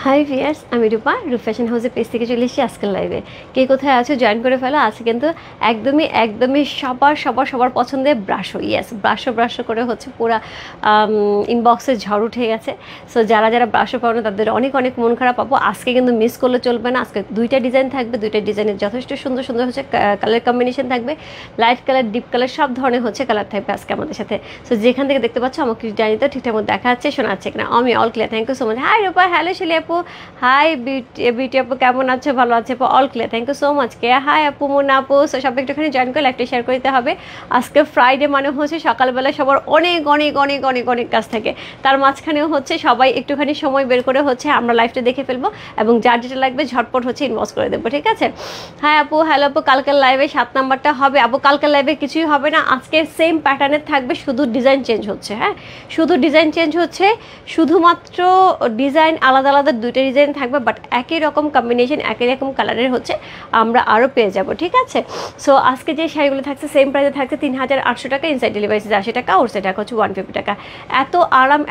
High viewers, আমি রূপা fashion হাউসের page থেকে চলে এসেছি আজকের লাইভে। কে কোথায় আছে জয়েন করে ফেলো। আছে কিন্তু একদমই সবার পছন্দের ব্রাশো। ইয়েস, ব্রাশো করে হচ্ছে পুরো ইনবক্সে ঝড় উঠে গেছে। সো যারা ব্রাশো পাবো না তাদের অনেক মন খারাপ পাবো। আজকে কিন্তু মিস করলে চলবে না। আজকে দুইটা ডিজাইন থাকবে, দুইটা ডিজাইনের যথেষ্ট সুন্দর হচ্ছে কালার কম্বিনেশন থাকবে। লাইট কালার, ডিপ কালার, সব ধরনের হচ্ছে কালার থাকবে আজকে আমাদের সাথে। সো যেখান থেকে দেখতে পাচ্ছ আমাকে জানি তো ঠিকঠাক মতো দেখা যাচ্ছে, শোনা যাচ্ছে কিনা। আমি all clear, thank you so much. Hi Rupa, hello Shili আপু, হাই বিউটি আপু, কেমন আছো? ভালো আছে আপু, all clear, thank you so much. কে হাই আপু, মুন্না আপু। সব একটুখানি জয়েন করে লাইভটা শেয়ার করতে হবে। আজকে ফ্রাইডে মানে হচ্ছে সকালবেলা সবার অনেক কাজ থাকে, তার মাঝখানেও হচ্ছে সবাই একটুখানি সময় বের করে হচ্ছে আমরা লাইভটা দেখে ফেলবো এবং যার যেটা লাগবে ঝটপট হচ্ছে ইনবক্স করে দেবো, ঠিক আছে? হ্যাঁ আপু, হ্যালো আপু। কালকের লাইভে 7 নাম্বারটা হবে আপু। কালকের লাইভে কিছুই হবে না, আজকে সেম প্যাটার্নের থাকবে, শুধু ডিজাইন চেঞ্জ হচ্ছে। হ্যাঁ, শুধু ডিজাইন চেঞ্জ হচ্ছে, শুধুমাত্র ডিজাইন আলাদা দুইটা ডিজাইন থাকবে, বাট একই রকম কম্বিনেশন, একই রকম কালারের হচ্ছে আমরা আরও পেয়ে যাব, ঠিক আছে? সো আজকে যে শাড়িগুলো থাকছে সেম প্রাইসে থাকছে 3800 টাকা, ইনসাইড ডেলিভারি 80 টাকা, ওর টাকা হচ্ছে 150 টাকা। এত আরাম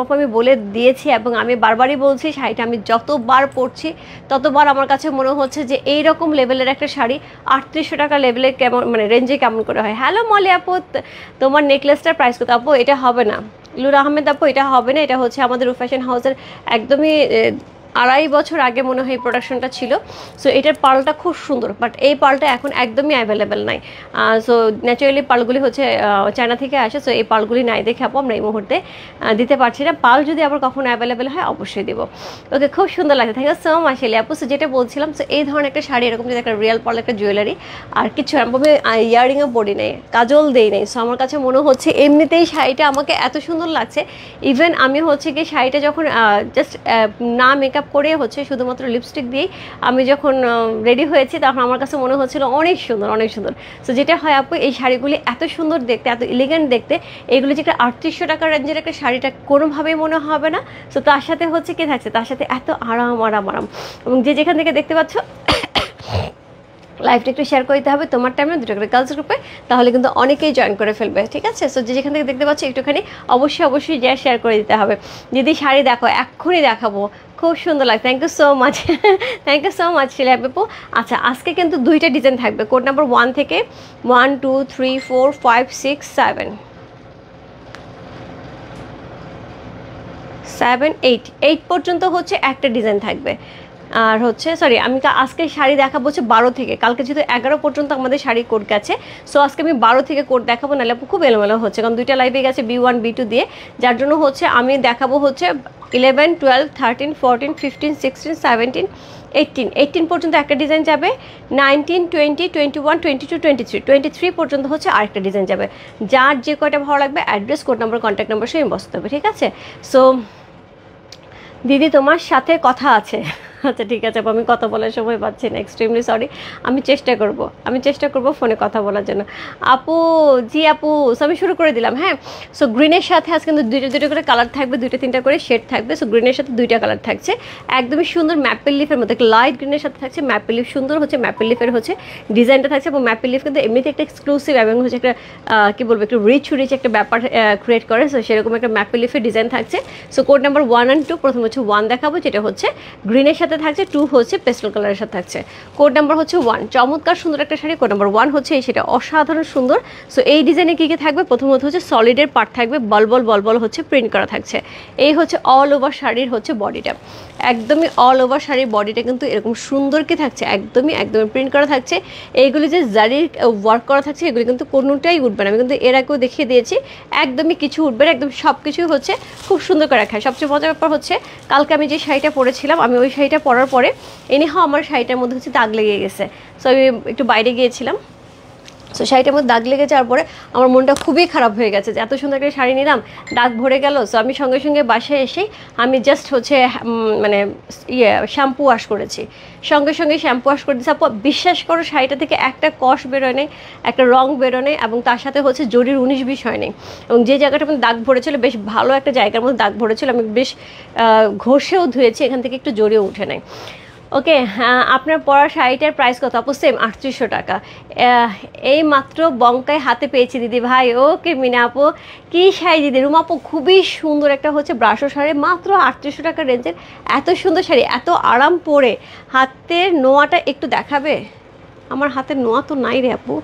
আপু আমি বলে দিয়েছি এবং আমি বারবারই বলছি, শাড়িটা আমি যতবার পরছি ততবার আমার কাছে মনে হচ্ছে যে এইরকম লেভেলের একটা শাড়ি 3800 টাকা লেভেলে কেমন, মানে রেঞ্জে কেমন করে হয়। হ্যালো মলি আপু, তোমার নেকলেসটার প্রাইস কত আপু? এটা হবে না লুর আহমেদ আপু, এটা হবে না। এটা হচ্ছে আমাদের ফ্যাশন হাউসের একদমই 2.5 বছর আগে মনে হয় এই প্রোডাকশনটা ছিল। সো এটার পার্লটা খুব সুন্দর, বাট এই পার্লটা এখন একদমই অ্যাভেলেবেল নাই। সো ন্যাচারালি পার্লগুলি হচ্ছে চায়না থেকে আসে, সো এই পার্লগুলি নাই দেখে আপু আমরা এই মুহূর্তে দিতে পারছি না। পার্ল যদি আবার কখনো অ্যাভেলেবেল হয় অবশ্যই দেবো। ওকে, খুব সুন্দর লাগছে, থ্যাংক ইউ সো মাচ শিলি আপু। সো যেটা বলছিলাম, সো এই ধরনের একটা শাড়ি, এরকম যদি একটা রিয়েল পার্ল, একটা জুয়েলারি আর কিছু, আমি ইয়ারিংও পরি নেই, কাজল দেই নেই। সো আমার কাছে মনে হচ্ছে এমনিতেই শাড়িটা আমাকে এত সুন্দর লাগছে। ইভেন আমি হচ্ছে কি শাড়িটা যখন জাস্ট না মেকআপ করে হচ্ছে শুধুমাত্র লিপস্টিক দিয়েই আমি যখন রেডি হয়েছি, তখন আমার কাছে মনে হচ্ছিল অনেক সুন্দর। সো যেটা হয় আপু, এই শাড়িগুলি এত সুন্দর দেখতে, এত এলিগেন্ট দেখতে, এইগুলি যে একটা 3800 টাকা রেঞ্জের একটা শাড়িটা কোনোভাবেই মনে হবে না। সো তার সাথে হচ্ছে কি থাকছে, তার সাথে এত আরাম এবং যে যেখান থেকে দেখতে পাচ্ছ লাইভটা একটু শেয়ার করতে হবে তোমার টাইমে, দুটো করে গার্লস গ্রুপে, তাহলে কিন্তু অনেকেই জয়েন করে ফেলবে, ঠিক আছে? সো যে যেখান থেকে দেখতে পাচ্ছ একটুখানি অবশ্যই যা শেয়ার করে দিতে হবে। যদি শাড়ি দেখো, এক্ষুনি দেখাবো, খুব সুন্দর লাগে। Thank you so much, thank you so much Shila আপু। আচ্ছা, আজকে কিন্তু দুইটা ডিজাইন থাকবে, কোড নাম্বার 1 থেকে 1 2 3 4 5 6 7 8 পর্যন্ত হচ্ছে একটা ডিজাইন থাকবে। আর হচ্ছে আমি আজকে শাড়ি দেখাবো হচ্ছে 12 থেকে, কালকে যেহেতু 11 পর্যন্ত আমাদের শাড়ি কোড গেছে, সো আজকে আমি 12 থেকে কোড দেখাবো, নাহলে খুব এলোমেলো হচ্ছে, কারণ দুইটা লাইভে গেছে B1 B2 দিয়ে, যার জন্য হচ্ছে আমি দেখাবো হচ্ছে 11 12 13 14 15 16 17 18 পর্যন্ত একটা ডিজাইন যাবে, 19 20 21 22 23 পর্যন্ত হচ্ছে আরেকটা ডিজাইন যাবে। যার যে কয়টা ভালো লাগবে address, code number, contact number সে বসতে হবে, ঠিক আছে? সো দিদি তোমার সাথে কথা আছে। আচ্ছা ঠিক আছে আপু, আমি কথা বলার সময় পাচ্ছি না, এক্সট্রিমলি সরি। আমি চেষ্টা করব ফোনে কথা বলার জন্য। আপু, জি আপু, সো আমি শুরু করে দিলাম। হ্যাঁ, সো গ্রিনের সাথে আজকে কিন্তু দুটো করে কালার থাকবে, 2-3টা করে শেড থাকবে। সো গ্রিনের সাথে 2টা কালার থাকছে, একদমই সুন্দর ম্যাপেল লিফের মধ্যে, একটা লাইট গ্রিনের সাথে থাকছে ম্যাপেল লিফ, সুন্দর হচ্ছে ম্যাপেল লিফের হচ্ছে ডিজাইনটা থাকছে। এবং ম্যাপেল লিফ কিন্তু এমনিতে একটা এক্সক্লুসিভ এবং হচ্ছে একটা কী বলবো, একটু রিচ একটা ব্যাপার ক্রিয়েট করে। সো সেরকম একটা ম্যাপেল লিফের ডিজাইন থাকছে। সো কোড নাম্বার 1 and 2, প্রথম হচ্ছে 1 দেখাবো, যেটা হচ্ছে গ্রিনের সাথে থাকছে, 2 হচ্ছে পেস্টেল কালারের সাথে থাকছে। কোড নাম্বার হচ্ছে 1, চমৎকার সুন্দর একটা শাড়ি। কোড নাম্বার 1 হচ্ছে সেটা অসাধারণ সুন্দর। সো এই ডিজাইনে কী থাকবে, প্রথমত হচ্ছে সলিডের পার্ট থাকবে, বল হচ্ছে প্রিন্ট করা থাকছে। এই হচ্ছে অল ওভার শাড়ির হচ্ছে বডিটা, একদমই অল ওভার শাড়ির বডিটা কিন্তু এরকম সুন্দর কি থাকছে, একদমই প্রিন্ট করা থাকছে। এইগুলি যে জারির ওয়ার্ক করা থাকছে, এগুলি কিন্তু কোনোটাই উঠবে না, আমি কিন্তু এর আগেও দেখিয়ে দিয়েছি, একদমই কিছু উঠবে না, একদম সব কিছুই হচ্ছে খুব সুন্দর করে রাখা। সবচেয়ে মজার ব্যাপার হচ্ছে, কালকে আমি যে শাড়িটা পরেছিলাম, আমি ওই শাড়িটা পরার পরে আমার শাড়িটার মধ্যে হচ্ছে দাগ লেগে গেছে। সো আমি একটু বাইরে গিয়েছিলাম, সো শাড়িটার মধ্যে দাগ লেগে যাওয়ার পরে আমার মনটা খুবই খারাপ হয়ে গেছে যে এত সুন্দর একটা শাড়ি নিলাম, দাগ ভরে গেল। সো আমি সঙ্গে বাসায় এসেই আমি জাস্ট হচ্ছে মানে শ্যাম্পু ওয়াশ করেছি, সঙ্গে শ্যাম্পু ওয়াশ করে দিয়েছি। আপু বিশ্বাস করো, শাড়িটা থেকে একটা কষ বেরোয় নেই, একটা রং বেরোয় নেই, এবং তার সাথে হচ্ছে জরির 19-20 হয় নেই। এবং যে জায়গাটার মধ্যে দাগ ভরেছিল, বেশ ভালো একটা জায়গার মধ্যে দাগ ভরেছিল, আমি বেশ ঘষেও ধুয়েছি, এখান থেকে একটু জরিও উঠে নেয়। ওকে, আপনার পরা শাড়িটার প্রাইস কত আপু? সেম 3800 টাকা। এই মাত্র বঙ্কায় হাতে পেয়েছি দিদি ভাই। ওকে মিনা আপু, কী শাড়ি দিদি? রুমা আপু খুবই সুন্দর একটা হচ্ছে ব্রাশো শাড়ি, মাত্র 3800 টাকা রেঞ্জের। এত সুন্দর শাড়ি, এত আরাম পরে। হাতের নোয়াটা একটু দেখাবে? আমার হাতের নোয়া তো নাই রে আপু,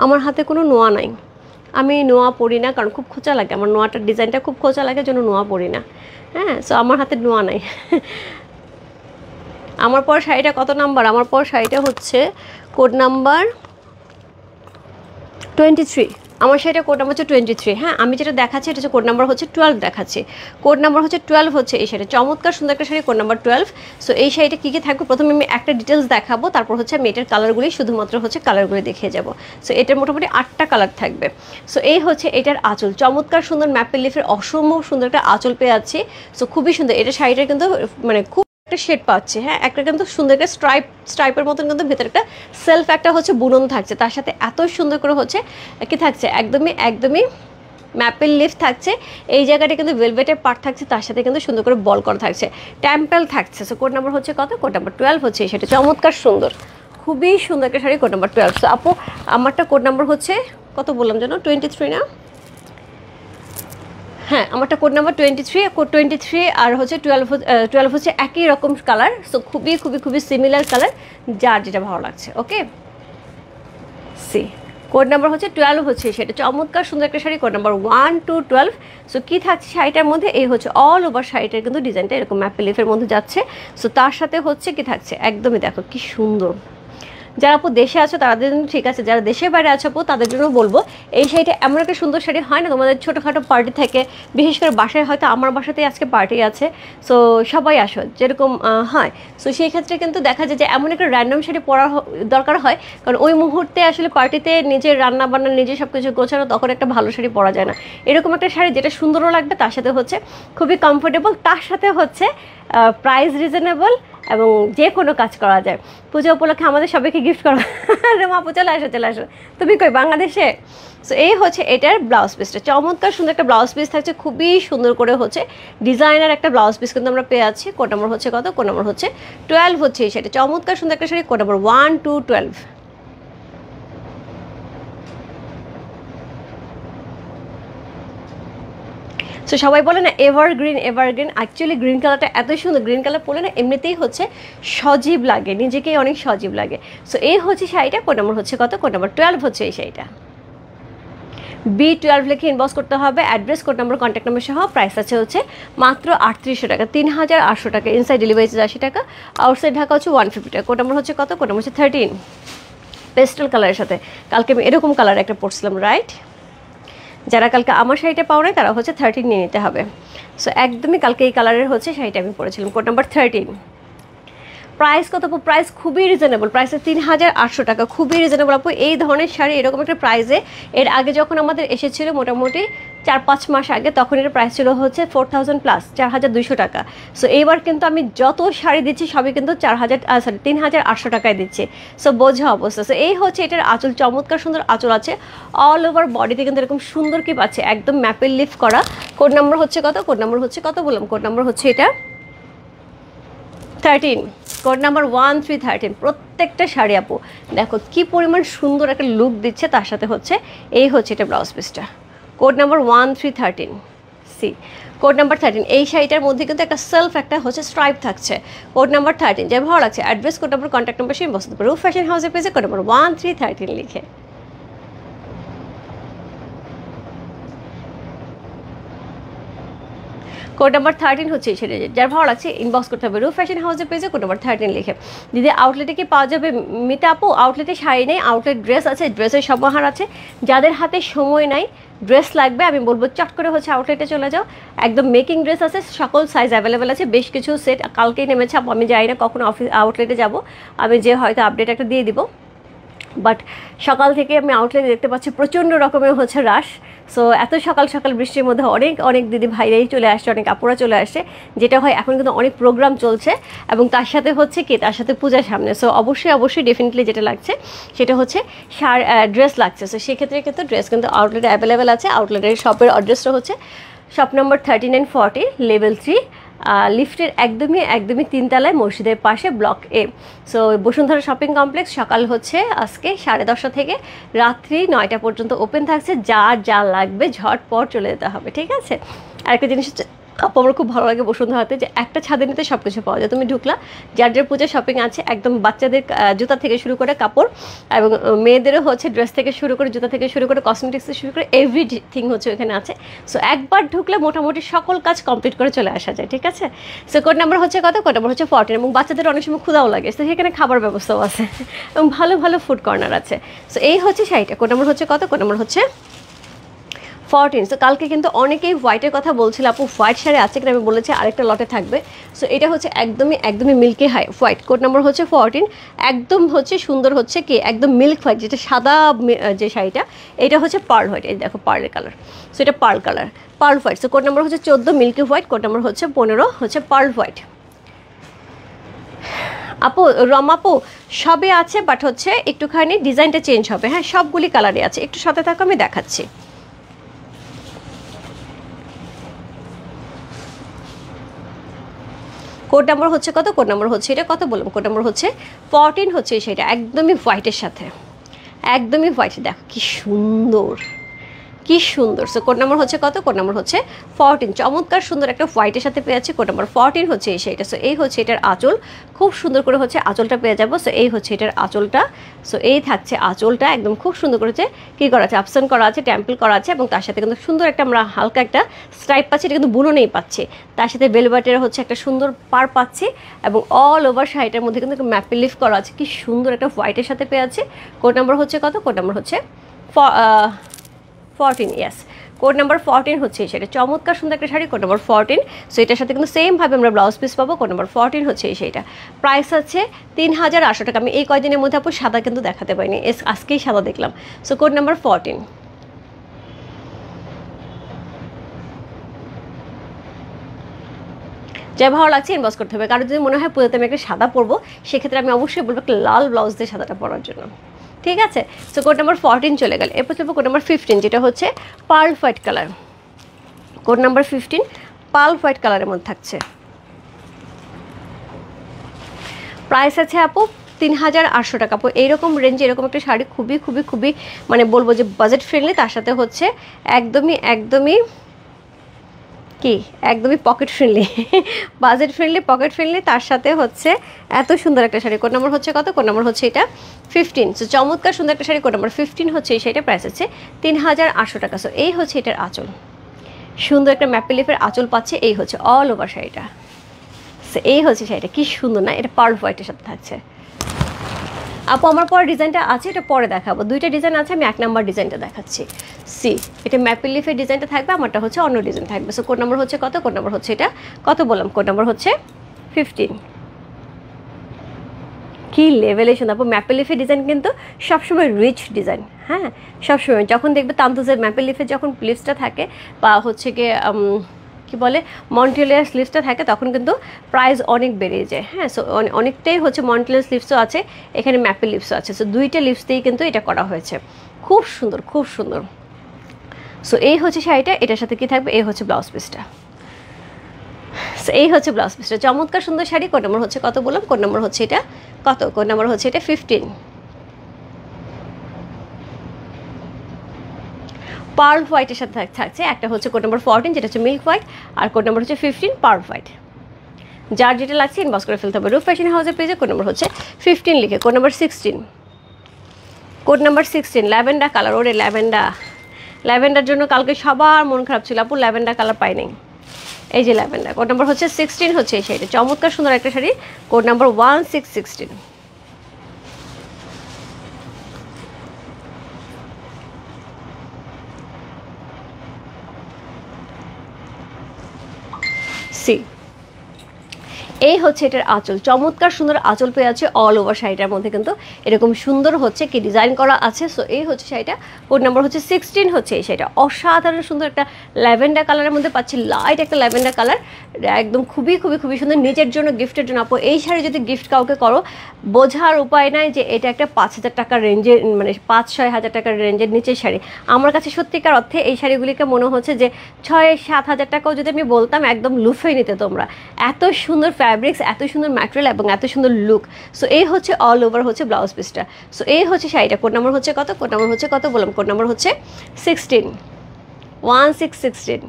আমার হাতে কোনো নোয়া নাই। আমি নোয়া পরি না, কারণ খুব খোঁচা লাগে, আমার নোয়াটার ডিজাইনটা খুব খোঁচা লাগে, জন্য নোয়া পরি না। হ্যাঁ, সো আমার হাতে নোয়া নাই। আমার পর শাড়িটা কত নাম্বার? আমার পর শাড়িটা হচ্ছে কোড নাম্বার 23। আমার শাড়িটা কোড নাম্বার হচ্ছে 23। হ্যাঁ, আমি যেটা দেখাচ্ছি এটা হচ্ছে কোড নাম্বার হচ্ছে 12 দেখাচ্ছি। কোড নাম্বার হচ্ছে 12 হচ্ছে এই শাড়ি। চমৎকার সুন্দর একটা শাড়ি, কোড নাম্বার 12। সো এই শাড়িটা কী কী থাকবে প্রথমে আমি একটা ডিটেলস দেখাবো, তারপর হচ্ছে আমি এটার কালারগুলি শুধুমাত্র হচ্ছে কালারগুলি দেখিয়ে যাব। সো এটার মোটামুটি 8টা কালার থাকবে। সো এই হচ্ছে এটার আঁচল, চমৎকার সুন্দর ম্যাপেল লিফের অসম্ভব সুন্দর একটা আঁচল পেয়ে যাচ্ছি। সো খুবই সুন্দর এটা শাড়িটা, কিন্তু মানে খুব একটা শেড পাচ্ছে। হ্যাঁ, একটা কিন্তু সুন্দর একটা স্ট্রাইপের মতন কিন্তু ভেতরে একটা সেলফ একটা হচ্ছে বুনন থাকছে, তার সাথে এত সুন্দর করে হচ্ছে কি থাকছে, একদমই ম্যাপেল লিফ থাকছে। এই জায়গাটা কিন্তু ভেলভেটের পার্ট থাকছে, তার সাথে কিন্তু সুন্দর করে বল করা থাকছে, টেম্পেল থাকছে। সো কোড নাম্বার হচ্ছে কত? কোড নাম্বার 12 হচ্ছে সেটা। চমৎকার সুন্দর, খুবই সুন্দর একটা শাড়ি, কোড নাম্বার 12। সো আপু আমারটা কোড নাম্বার হচ্ছে কত বললাম যেন? 23 না? হ্যাঁ, আমারটা কোড নাম্বার 23। কোড 23 আর হচ্ছে 12 হচ্ছে একই রকম কালার। সো খুবই সিমিলার কালার, যার যেটা ভালো লাগছে। ওকে, সি কোড নাম্বার হচ্ছে 12 হচ্ছে সেটা। চমৎকার সুন্দর একটা sari, code number 1 to 12। So কী থাকছে শাড়িটার মধ্যে? এই হচ্ছে অল ওভার শাড়িটার কিন্তু ডিজাইনটা এরকম ম্যাপেল লিফের মধ্যে যাচ্ছে। সো তার সাথে হচ্ছে কি থাকছে, একদমই দেখো কি সুন্দর। যারা আপু দেশে আছো তাদের জন্য ঠিক আছে, যারা দেশের বাইরে আছো আপু তাদের জন্য বলবো এই শাড়িটা এমন একটা সুন্দর শাড়ি হয় না তোমাদের ছোটোখাটো পার্টি থেকে, বিশেষ করে বাসায়, হয়তো আমার বাসাতেই আজকে পার্টি আছে, সো সবাই আসো যেরকম হয়। সো সেই ক্ষেত্রে কিন্তু দেখা যায় যে এমন একটা র্যান্ডম শাড়ি পরা দরকার হয়, কারণ ওই মুহূর্তে আসলে পার্টিতে নিজের রান্না বান্না নিজে সব কিছু গোছানো, তখন একটা ভালো শাড়ি পরা যায় না। এরকম একটা শাড়ি যেটা সুন্দরও লাগবে, তার সাথে হচ্ছে খুবই কমফোর্টেবল, তার সাথে হচ্ছে প্রাইস রিজনেবল, এবং যে কোনো কাজ করা যায়। পুজো উপলক্ষে আমাদের সবাইকে গিফট করা। আপু চলে আসো, তুমি কই বাংলাদেশে? সো এই হচ্ছে এটার ব্লাউজ পিসটা, চমৎকার সুন্দর একটা ব্লাউজ পিস থাকছে, খুবই সুন্দর করে হচ্ছে ডিজাইনার একটা ব্লাউজ পিস কিন্তু আমরা পেয়ে আছি। কোড নাম্বার হচ্ছে কত? কোড নাম্বার হচ্ছে 12 হচ্ছে এই শাড়ি। চমৎকার সুন্দর একটা sari, code number 1 to 12। So সবাই বলে না এভারগ্রিন, অ্যাকচুয়ালি গ্রিন কালারটা এত সুন্দর, গ্রিন কালার পরলে না এমনিতেই হচ্ছে সজীব লাগে, নিজেকেই অনেক সজীব লাগে। সো এই হচ্ছে শাড়িটা, কোড নাম্বার হচ্ছে কত? কোড নাম্বার 12 হচ্ছে এই শাড়িটা। B12 লিখে ইনবক্স করতে হবে, address, code number, contact number সহ। প্রাইস আছে হচ্ছে মাত্র 3800 টাকা, 3800 টাকা। ইনসাইড ডেলিভারি চার্জ 80 টাকা, আউটসাইড ঢাকা হচ্ছে 150 টাকা। কোড নাম্বার হচ্ছে কত? কোড নাম্বার হচ্ছে 13। পেস্টেল কালারের সাথে কালকে আমি এরকম কালার একটা পরছিলাম, রাইট? যারা কালকে আমার শাড়িটা পাও নাই তারা হচ্ছে 13 নিয়ে নিতে হবে। সো একদমই কালকে এই কালারের হচ্ছে শাড়িটা আমি পরেছিলাম, কোড নাম্বার 13। প্রাইস কত আপু? প্রাইস খুবই রিজনেবল, প্রাইসে 3800 টাকা, খুবই রিজনেবল আপু। এই ধরনের শাড়ি এরকম একটা প্রাইসে এর আগে যখন আমাদের এসেছিলো মোটামুটি 4-5 মাস আগে, তখন এর প্রাইস ছিল হচ্ছে 4000 প্লাস, 4200 টাকা। সো এইবার কিন্তু আমি যত শাড়ি দিচ্ছি সবই কিন্তু 3800 টাকায় দিচ্ছি। সো বোঝা অবস্থা। সো এই হচ্ছে এটার আঁচল, চমৎকার সুন্দর আঁচল আছে, অল ওভার বডিতে কিন্তু এরকম সুন্দর কি পাচ্ছে, একদম ম্যাপেল লিফ করা। কোড নাম্বার হচ্ছে কত? কোড নাম্বার হচ্ছে কত বললাম? কোড নাম্বার হচ্ছে এটা 13। Code number 1313। প্রত্যেকটা শাড়ি আপু দেখো কি পরিমাণ সুন্দর একটা লুক দিচ্ছে, তার সাথে হচ্ছে এই হচ্ছে এটা ব্লাউজ পিসটা। Code number 1313। C code number 13। এই শাড়িটার মধ্যে কিন্তু একটা সেলফ একটা হচ্ছে স্ট্রাইপ থাকছে। কোড নাম্বার 13 যে ভালো লাগছে, address, code number, contact number সেই বসতে পারে। রূপ ফ্যাশন হাউসের পেজে কোড নাম্বার 1313 লিখে। কোড নাম্বার 13 হচ্ছে সেটা, যার ভালো লাগছে ইনবক্স করতে হবে রূপ ফ্যাশন হাউসের পেজে কোড নাম্বার 13 লিখে। দিদি আউটলেটে কি পাওয়া যাবে? মিতা আপু আউটলেটে শাড়ি নেই, আউটলেট ড্রেস আছে, ড্রেসের সমাহার আছে। যাদের হাতে সময় নাই, ড্রেস লাগবে, আমি বলবো চট করে হচ্ছে আউটলেটে চলে যাও, একদম মেকিং ড্রেস আছে, সকল সাইজ অ্যাভেলেবেল আছে, বেশ কিছু সেট কালকেই নেমেছে। আমি যাই না কখনো আউটলেটে যাব, আমি যে হয়তো আপডেট একটা দিয়ে দিব, বাট সকাল থেকে আমি আউটলেটে দেখতে পাচ্ছি প্রচণ্ড রকমের হচ্ছে রাশ। সো এত সকাল সকাল বৃষ্টির মধ্যে অনেক দিদি ভাইরাই চলে আসছে, অনেক আপুরা চলে আসছে, যেটা হয় এখন কিন্তু অনেক প্রোগ্রাম চলছে, এবং তার সাথে হচ্ছে কি, তার সাথে পূজার সামনে। সো অবশ্যই ডেফিনেটলি যেটা লাগছে সেটা হচ্ছে ড্রেস লাগছে। সো সেক্ষেত্রে কিন্তু ড্রেস কিন্তু আউটলেটে অ্যাভেলেবেল আছে। আউটলেটের শপের অ্যাড্রেসটা হচ্ছে শপ নম্বর 3940 লেভেল 3 লিফটের একদমই 3 তলায় মসজিদের পাশে ব্লক এ। সো বসুন্ধরা শপিং কমপ্লেক্স সকাল হচ্ছে আজকে 10:30 থেকে রাত্রি 9টা পর্যন্ত ওপেন থাকছে। যার যা লাগবে ঝটপট চলে যেতে হবে, ঠিক আছে। আরেকটা জিনিস হচ্ছে আপু আমার খুব ভালো লাগে বসুন্ধরাতে যে একটা ছাদের নিতে সব কিছু পাওয়া যায়। তুমি ঢুকলা, যার পূজা শপিং আছে, একদম বাচ্চাদের জুতা থেকে শুরু করে কাপড়, এবং মেয়েদেরও হচ্ছে ড্রেস থেকে শুরু করে, জুতা থেকে শুরু করে, কসমেটিক্স থেকে শুরু করে এভরিথিং হচ্ছে এখানে আছে। সো একবার ঢুকলে মোটামুটি সকল কাজ কমপ্লিট করে চলে আসা যায়, ঠিক আছে। সো কোড নাম্বার হচ্ছে কত? কোড নাম্বার হচ্ছে 14। এবং বাচ্চাদের অনেক সময় ক্ষুধাও লাগে, তো সেখানে খাবার ব্যবস্থাও আছে এবং ভালো ভালো ফুড কর্নার আছে। সো এই হচ্ছে শাড়িটা। কোড নাম্বার হচ্ছে কত? কোড নাম্বার হচ্ছে 14। সো কালকে কিন্তু অনেকেই হোয়াইটের কথা বলছিল, আপু হোয়াইট শাড়ি আছে কিনা, আমি বলেছি আরেকটা লটে থাকবে। সো এটা হচ্ছে একদমই মিল্কি হোয়াইট। কোড নাম্বার হচ্ছে 14। একদম হচ্ছে সুন্দর হচ্ছে কি একদম মিল্ক হোয়াইট, যেটা সাদা যে শাড়িটা, এটা হচ্ছে পার্ল হোয়াইট। এই দেখো পার্লের কালার, সো এটা pearl colour, pearl white. So code number হচ্ছে 14 মিল্কি হোয়াইট, কোড নাম্বার হচ্ছে 15 হচ্ছে পার্ল হোয়াইট। আপু রমাপু সবে আছে, বাট হচ্ছে একটুখানি ডিজাইনটা চেঞ্জ হবে। হ্যাঁ, সবগুলি কালারে আছে, একটু সাথে থাকো, আমি দেখাচ্ছি। কোড নাম্বার হচ্ছে কত? কোড নাম্বার হচ্ছে এটা কত বললাম? কোড নাম্বার হচ্ছে 14 হচ্ছে সেটা, একদমই হোয়াইটের সাথে, একদমই হোয়াইট। দেখো কি সুন্দর, কি সুন্দর। সো কোড নাম্বার হচ্ছে কত? কোড নাম্বার হচ্ছে 14। চমৎকার সুন্দর একটা হোয়াইটের সাথে পেয়ে যাচ্ছে। কোড নাম্বার 14 হচ্ছে এই শাড়িটা। সো এই হচ্ছে এটার আঁচল, খুব সুন্দর করে হচ্ছে আঁচলটা পেয়ে যাবো। সো এই হচ্ছে এটার আঁচলটা। সো এই থাকছে আঁচলটা, একদম খুব সুন্দর করেছে কী করা আছে, আপসান করা আছে, টেম্পল করা আছে, এবং তার সাথে কিন্তু সুন্দর একটা আমরা হালকা একটা স্ট্রাইপ পাচ্ছি, এটা কিন্তু বুনো নেই পাচ্ছি। তার সাথে বেলবাটের হচ্ছে একটা সুন্দর পার পাচ্ছি, এবং অল ওভার শাড়িটার মধ্যে কিন্তু একটা ম্যাপি লিফ করা আছে, কি সুন্দর একটা হোয়াইটের সাথে পেয়ে আছে। কোড নাম্বার হচ্ছে কত? কোড নাম্বার হচ্ছে 14। ইয়াস, কোড নাম্বার 14 হচ্ছে এই শাড়িটা। চমৎকার সুন্দর একটা শাড়ি, কোড নাম্বার 14। সো এটার সাথে কিন্তু সেমভাবে আমরা ব্লাউজ পিস পাবো। কোড নাম্বার 14 হচ্ছে এই শাড়িটা। প্রাইস আছে 3800 টাকা। আমি এই কয়দিনের মধ্যে আপু সাদা কিন্তু দেখাতে পারিনি, আজকেই সাদা দেখলাম। So code number 14। যা ভালো লাগছে ইনবক্স করতে হবে। কারণ যদি মনে হয় পুজোতে আমি একটা সাদা পরবো, সেক্ষেত্রে আমি অবশ্যই বলবো একটা লাল ব্লাউজ দিয়ে সাদাটা পরার জন্য, ঠিক আছে। সো কোড নাম্বার 14 চলে গেল। এরপর চলবো কোড নাম্বার 15, যেটা হচ্ছে pearl white colour. Code number 15 pearl white কালারের মধ্যে থাকছে। প্রাইস আছে আপু 3800 টাকা। আপু এইরকম রেঞ্জে এরকম একটা শাড়ি খুবই মানে বলবো যে বাজেট ফ্রেন্ডলি, তার সাথে হচ্ছে একদমই pocket friendly, budget friendly, pocket friendly, তার সাথে হচ্ছে এত সুন্দর একটা শাড়ি। কোড নাম্বার হচ্ছে কত? কোড নাম্বার হচ্ছে এটা 15। সো চমৎকার সুন্দর একটা শাড়ি, কোড নাম্বার 15 হচ্ছে এই শাড়িটা। প্রাইস হচ্ছে 3800 টাকা। সো এই হচ্ছে এটার আঁচল, সুন্দর একটা ম্যাপি লিফের আঁচল পাচ্ছে। এই হচ্ছে অল ওভার শাড়িটা। সো এই হচ্ছে শাড়িটা, কি সুন্দর না? এটা পার্ল হোয়াইটের সাথে থাকছে। আপু আমার পরে ডিজাইনটা আছে, এটা পরে দেখাবো। দুইটা ডিজাইন আছে, আমি 1 নাম্বার ডিজাইনটা দেখাচ্ছি। সি, এটা ম্যাপি লিফের ডিজাইনটা থাকবে, আমারটা হচ্ছে অন্য ডিজাইন থাকবে। সো কোড নাম্বার হচ্ছে কত? কোড নাম্বার হচ্ছে এটা কত বললাম? কোড নাম্বার হচ্ছে 15। কি লেভেলে সুন্দর আপু! ম্যাপি লিফের ডিজাইন কিন্তু সবসময় রিচ ডিজাইন। হ্যাঁ, সবসময় যখন দেখবে তানতুজের ম্যাপি লিফের যখন লিপসটা থাকে, বা হচ্ছে গিয়ে কি বলে মন্টিলিয়ার স্লিভসটা থাকে, তখন কিন্তু প্রাইস অনেক বেড়ে যায়। হ্যাঁ, সো অনেকটাই হচ্ছে মন্টিলিয়ার স্লিভসও আছে, এখানে ম্যাপি লিপসও আছে। সো দুইটা লিপস দিয়েই কিন্তু এটা করা হয়েছে, খুব সুন্দর, খুব সুন্দর। সো এই হচ্ছে শাড়িটা, এটার সাথে কি থাকবে? এই হচ্ছে ব্লাউজ পিসটা। সো এই হচ্ছে ব্লাউজ পিসটা, চমৎকার সুন্দর শাড়ি। কোড নাম্বার হচ্ছে কত বললাম? কোড নাম্বার হচ্ছে এটা কত? কোড নাম্বার হচ্ছে এটা 15। পার্ল হোয়াইটের সাথে থাকছে। একটা হচ্ছে কোড নাম্বার 14, যেটা হচ্ছে মিল্ক হোয়াইট, আর কোড নাম্বার হচ্ছে 15 পার্ল হোয়াইট। যার যেটা লাগছে ইনবক্স করে ফেলতে হবে। রূপ ফ্যাশন হাউসের পেজে কোড নাম্বার হচ্ছে 15 লিখে। Code number 16, code number 16 lavender colour. ওরে ল্যাভেন্ডার জন্য কালকে সবার মন খারাপ ছিল, আপু ল্যাভেন্ডার কালার পাই নাই। এই যে ল্যাভেন্ডার, কোড নাম্বার হচ্ছে 16 হচ্ছে এই শাড়িটা। চমৎকার সুন্দর একটা শাড়ি, কোড নাম্বার 1616। সি, এই হচ্ছে এটার আঁচল, চমৎকার সুন্দর আঁচল পেয়ে আছে অল ওভার শাড়িটার মধ্যে, কিন্তু এরকম সুন্দর হচ্ছে কি ডিজাইন করা আছে। সো এই হচ্ছে শাড়িটা, কোড নাম্বার হচ্ছে 16 হচ্ছে এই শাড়িটা। অসাধারণ সুন্দর একটা ল্যাভেন্ডার কালারের মধ্যে পাচ্ছি, লাইট একটা ল্যাভেন্ডার কালার, একদম খুবই খুবই খুবই সুন্দর নিজের জন্য, গিফটের জন্য। আপু এই শাড়ি যদি গিফট কাউকে করো, বোঝার উপায় নাই যে এটা একটা 5,000 টাকার রেঞ্জের, মানে 5-6 হাজার টাকার রেঞ্জের নিচের শাড়ি। আমার কাছে সত্যিকার অর্থে এই শাড়িগুলিকে মনে হচ্ছে যে 6-7 হাজার টাকাও যদি আমি বলতাম একদম লুফে নিতে তোমরা। এত সুন্দর ফ্যাব্রিক্স, এত সুন্দর ম্যাটেরিয়াল এবং এত সুন্দর লুক। সো এই হচ্ছে অল ওভার হচ্ছে ব্লাউজ পিসটা। সো এই হচ্ছে শাড়িটা, কোড নাম্বার হচ্ছে কত, কোড নাম্বার হচ্ছে কত বললাম, কোড নাম্বার হচ্ছে 16, 1616।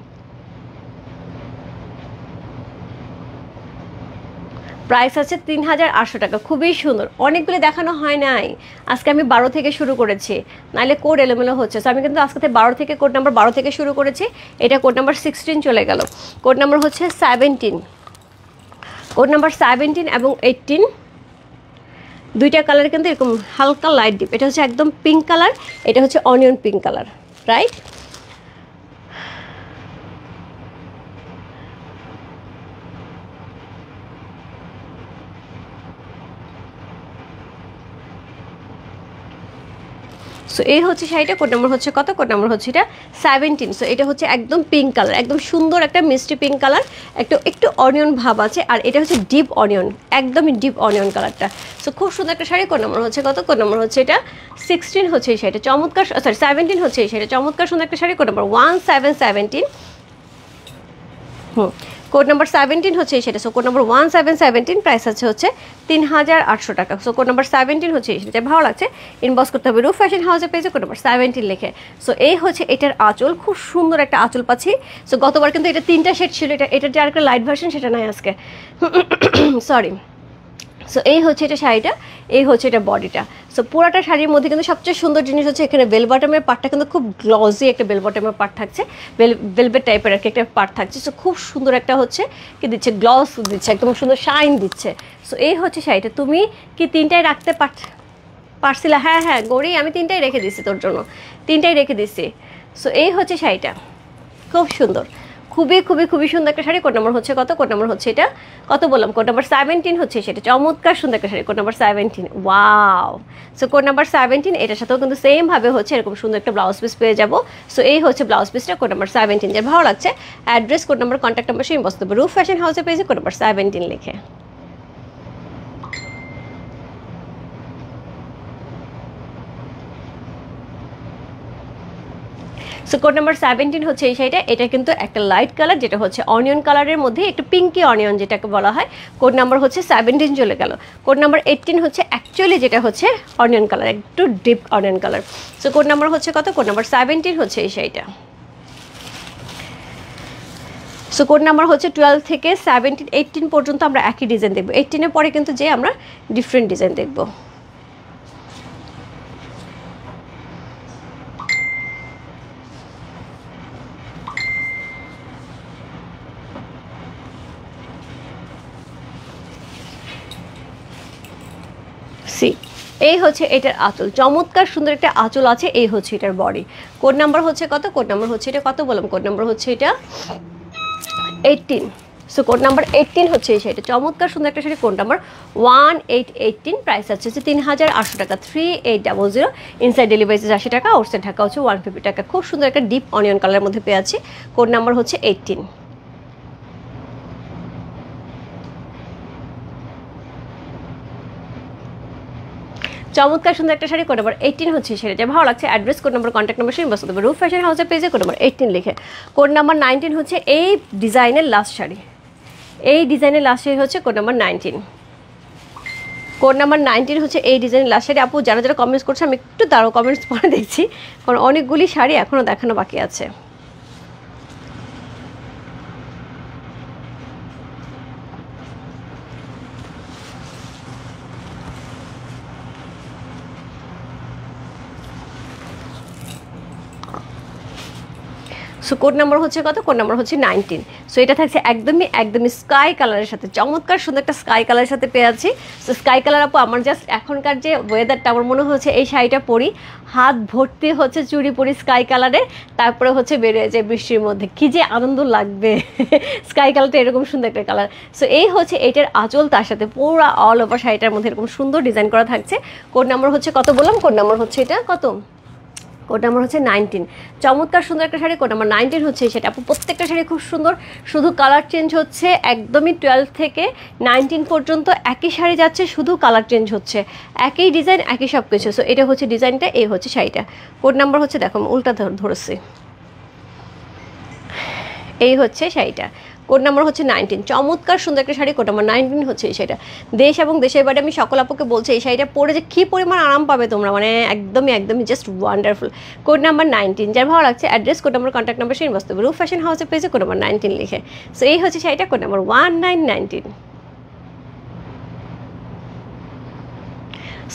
প্রাইস আছে 3,800 টাকা। খুবই সুন্দর, অনেকগুলো দেখানো হয় নাই, আজকে আমি 12 থেকে শুরু করেছি, নাহলে কোড এলোমেলো হচ্ছে। সো আমি কিন্তু আজকে 12 থেকে, কোড নাম্বার 12 থেকে শুরু করেছি, এটা কোড নাম্বার 16 চলে গেল। কোড নাম্বার হচ্ছে 17, কোড নাম্বার 17 এবং 18, দুইটা কালার কিন্তু এরকম হালকা লাইট ডিপ। এটা হচ্ছে একদম পিঙ্ক কালার, এটা হচ্ছে onion pink colour, right. So এই হচ্ছে শাড়িটা, কোড নাম্বার হচ্ছে কত, কোড নাম্বার হচ্ছে এটা 17। সো এটা হচ্ছে একদম পিঙ্ক কালার, একদম সুন্দর একটা মিষ্টি পিঙ্ক কালার, একটু একটু অনিয়ন ভাব আছে, আর এটা হচ্ছে ডিপ অনিয়ন, একদমই ডিপ অনিয়ন কালারটা। সো খুব সুন্দর একটা শাড়ি। কোড নাম্বার হচ্ছে কত, কোড নাম্বার হচ্ছে এটা 16 হচ্ছে এই শাড়িটা, চমৎকার, সরি 17 হচ্ছে এই শাড়িটা, চমৎকার সুন্দর একটা sari. Code number 1717, code number 17 হচ্ছে সেটা। সো কোড নাম্বার 1717, প্রাইস আছে হচ্ছে 3,800 টাকা। সো কোড নাম্বার 17 হচ্ছে সেটা, ভালো লাগছে ইনবক্স করতে হবে রূপ ফ্যাশন হাউসে পেয়েছে কোড নাম্বার 17 লিখে। সো এই হচ্ছে এটার আঁচল, খুব সুন্দর একটা আঁচল পাচ্ছি। সো গতবার কিন্তু এটা 3টা শেড ছিল, এটা যে আরেকটা লাইট ভার্সন সেটা নাই আজকে, সরি। সো এই হচ্ছে এটা শাড়িটা, এই হচ্ছে এটা বডিটা। সো পুরাটা শাড়ির মধ্যে কিন্তু সবচেয়ে সুন্দর জিনিস হচ্ছে এখানে বেল বটমের পার্টটা কিন্তু খুব গ্লজি একটা বেল বটমের পার্ট থাকছে, ভেলভেট টাইপের আর কি একটা পার্ট থাকছে। সো খুব সুন্দর একটা হচ্ছে কি দিচ্ছে, গ্লস দিচ্ছে, একদম সুন্দর শাইন দিচ্ছে। সো এই হচ্ছে শাড়িটা। তুমি কি 3টায় রাখতে পারছিলা? হ্যাঁ হ্যাঁ গৌরী, আমি 3টাই রেখে দিছি তোর জন্য, 3টাই রেখে দিছি। সো এই হচ্ছে শাড়িটা, খুব সুন্দর, খুবই খুবই খুবই সুন্দর একটা শাড়ি। কোড নাম্বার হচ্ছে কত, কোড নাম্বার হচ্ছে এটা কত বললাম, কোড নাম্বার 17 হচ্ছে সেটা, চমৎকার সুন্দর একটা sari, code number 17। Wow. So code number 17, এটার সাথেও কিন্তু সেম ভাবে হচ্ছে এরকম সুন্দর একটা ব্লাউজ পিস পেয়ে যাবো। সো এই হচ্ছে ব্লাউজ পিসটা, কোড নাম্বার 17। যার ভালো লাগছে address, code number, contact number সেই বসতে হবে রূপ ফ্যাশন হাউসে পেয়েছে কোড নাম্বার 17 লিখে। সো কোড নাম্বার 17 হচ্ছে এই শাড়িটা, এটা কিন্তু একটা লাইট কালার, যেটা হচ্ছে অনিয়ন কালারের মধ্যে একটু পিঙ্কি অনিয়ন যেটাকে বলা হয়। কোড নাম্বার হচ্ছে 17 চলে গেল। কোড নাম্বার 18 হচ্ছে অ্যাকচুয়ালি যেটা হচ্ছে অনিয়ন কালার, একটু deep onion colour. So code number হচ্ছে কত, কোড নাম্বার 17 হচ্ছে এই শাড়িটা। সো কোড নাম্বার হচ্ছে 12 থেকে 17, 18 পর্যন্ত আমরা একই ডিজাইন দেখবো, 18-এর পরে কিন্তু যে আমরা ডিফারেন্ট ডিজাইন দেখবো। সি এই হচ্ছে এটার আঁচল, চমৎকার সুন্দর একটা আঁচল আছে। এই হচ্ছে এটার বডি। কোড নাম্বার হচ্ছে কত, কোড নাম্বার হচ্ছে এটা কত বললাম, কোড নাম্বার হচ্ছে এটা 18। সো কোড নাম্বার 18 হচ্ছে এই শাড়িটা, চমৎকার সুন্দর একটা শাড়ি। কোড নাম্বার 1818, প্রাইস আছে 3,800 টাকা, 3800। ইনসাইড ডেলিভারি 80 টাকা, আউটসাইড ঢাকা হচ্ছে 150 টাকা। খুব সুন্দর একটা ডিপ অনিয়ন কালারের মধ্যে পেয়ে আছি। কোড নাম্বার হচ্ছে 18। চমৎকার সুন্দর একটা শাড়ি, কোড নাম্বার 18 হচ্ছে শাড়ি। যা ভালো লাগছে address, code number, contact number সেই বসতে হবে রূপ ফ্যাশন হাউসের পেজে কোড নাম্বার 18 লিখে। কোড নাম্বার 19 হচ্ছে এই ডিজাইনের লাস্ট শাড়ি, এই ডিজাইনের লাস্ট শাড়ি হচ্ছে কোড নাম্বার 19। কোড নাম্বার 19 হচ্ছে এই ডিজাইনের লাস্ট শাড়ি। আপু যারা যারা কমেন্টস করছে আমি একটু দাঁড়ো, কমেন্টস পরে দেখছি, কারণ অনেকগুলি শাড়ি এখনও দেখানো বাকি আছে। সো সো কোড নাম্বার হচ্ছে কত? কোড নাম্বার হচ্ছে 19। সো এটা থাকছে একদমই স্কাই কালারের সাথে, চমৎকার সুন্দর একটা স্কাই কালারের সাথে পেয়ে আছি। সো স্কাই কালার আপু আমার জাস্ট এখনকার যে ওয়েদারটা আমার মনে হচ্ছে এই শাড়িটা পরি, হাত ভর্তি হচ্ছে চুড়ি পরি স্কাই কালারের, তারপরে হচ্ছে বেরিয়ে যায় বৃষ্টির মধ্যে, কি যে আনন্দ লাগবে। স্কাই কালারটা এরকম সুন্দর একটা কালার। সো এই হচ্ছে এটার আঁচল, তার সাথে পুরো অল ওভার শাড়িটার মধ্যে এরকম সুন্দর ডিজাইন করা থাকছে। কোড নাম্বার হচ্ছে কত বললাম? কোড নাম্বার হচ্ছে এটা কত? কোড নাম্বার হচ্ছে 19। চমৎকার সুন্দর একটা শাড়ি, কোড নাম্বার 19 হচ্ছে সেটা আপু। প্রত্যেকটা শাড়ি খুব সুন্দর, শুধু কালার চেঞ্জ হচ্ছে, একদমই 12 থেকে 19 পর্যন্ত একই শাড়ি যাচ্ছে, শুধু কালার চেঞ্জ হচ্ছে, একই ডিজাইন একই সব কিছু। সো এটা হচ্ছে ডিজাইনটা, এই হচ্ছে শাড়িটা। কোড নাম্বার হচ্ছে দেখো উল্টা ধরেছি, এই হচ্ছে শাড়িটা। কোড নাম্বার হচ্ছে 19। চমৎকার সুন্দর একটা শাড়ি, কোড নাম্বার 19 হচ্ছে এই শাড়িটা। দেশ এবং দেশের বাইরে আমি সকল আপুকে বলছি এই শাড়িটা পরে যে কী পরিমাণ আরাম পাবে তোমরা, মানে একদমই জাস্ট ওয়ান্ডারফুল। কোড নাম্বার 19, যার ভালো লাগছে address, code number, contact number সেই বাস্তবে রূপ ফ্যাশন হাউসের পেজে কোড নাম্বার 19 লিখে। সো এই হচ্ছে শাড়িটা, কোড নাম্বার 1919।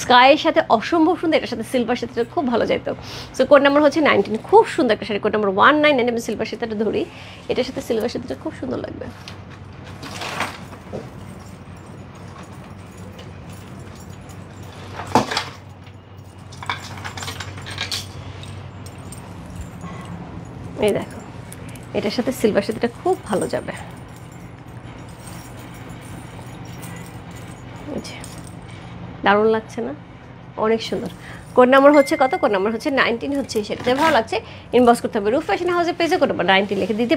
স্কাইয়ের সাথে অসম্ভব সুন্দর, এটার সাথে সিলভার সাথে খুব ভালো যেত। সো কোড নাম্বার হচ্ছে 19, খুব সুন্দর একটা শাড়ি। কোড নাম্বার 199, আমি সিলভার সাথেটা ধরি, এটার সাথে সিলভার সাথেটা খুব সুন্দর লাগবে। এই দেখো এটার সাথে সিলভার সাথেটা খুব ভালো যাবে। দারুণ লাগছে না? অনেক সুন্দর। কোড নাম্বার হচ্ছে কত? কোড নাম্বার হচ্ছে 19 হচ্ছে সেটা। ভালো লাগছে ইনবক্স করতে হবে রূপ ফ্যাশন হাউসের পেজে, কোড নাম্বার 19 লিখে দিতে।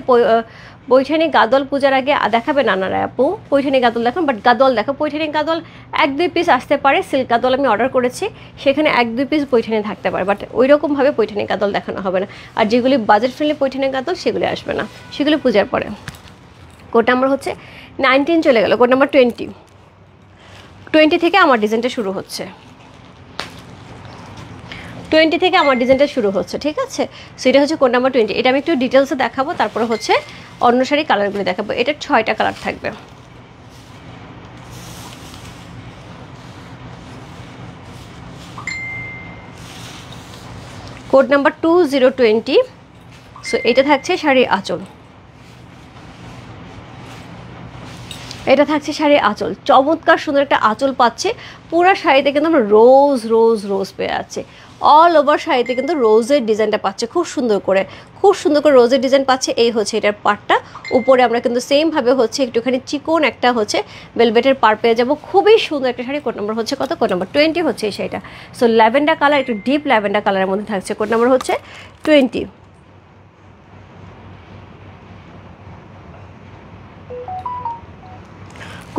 পৈঠানি গাদল পূজার আগে দেখাবে নানারা আপু, পৈঠানি গাদল দেখুন, বাট গাদল দেখো, পৈঠানি গাদল 1-2 পিস আসতে পারে। সিল্ক গাদল আমি অর্ডার করেছি, সেখানে 1-2 পিস পৈঠানি থাকতে পারে, বাট ওই রকমভাবে পৈঠানি গাদল দেখানো হবে না। আর যেগুলি বাজেট ফ্রেন্ডলি পৈঠানি গাদল সেগুলি আসবে না, সেগুলি পূজার পরে। কোড নাম্বার হচ্ছে 19 চলে গেল। কোড নাম্বার 20 থেকে আমার ডিজাইনটা শুরু হচ্ছে, 20 থেকে আমার ডিজাইনটা শুরু হচ্ছে, ঠিক আছে? সো এটা হচ্ছে কোড নাম্বার 20। এটা আমি একটু ডিটেলসে দেখাবো, তারপরে হচ্ছে অন্য শাড়ি কালারগুলো দেখাবো। এটার 6টা কালার থাকবে। Code number 2020। সো এটা থাকছে শাড়ির আঁচল, এটা থাকছে শাড়ির আঁচল। চমৎকার সুন্দর একটা আঁচল পাচ্ছে, পুরো শাড়িতে কিন্তু আমরা রোজ পেয়ে যাচ্ছে। অল ওভার শাড়িতে কিন্তু রোজের ডিজাইনটা পাচ্ছে, খুব সুন্দর করে রোজের ডিজাইন পাচ্ছে। এই হচ্ছে এটার পাড়টা, উপরে আমরা কিন্তু সেমভাবে হচ্ছে একটুখানি চিকন একটা হচ্ছে ভেলভেটের পাড় পেয়ে যাবো। খুবই সুন্দর একটা শাড়ি। কোড নাম্বার হচ্ছে কত? কোড নাম্বার 20 হচ্ছে এই শাড়িটা। সো ল্যাভেন্ডার কালার, একটু ডিপ ল্যাভেন্ডার কালারের মধ্যে থাকছে। কোড নাম্বার হচ্ছে 20।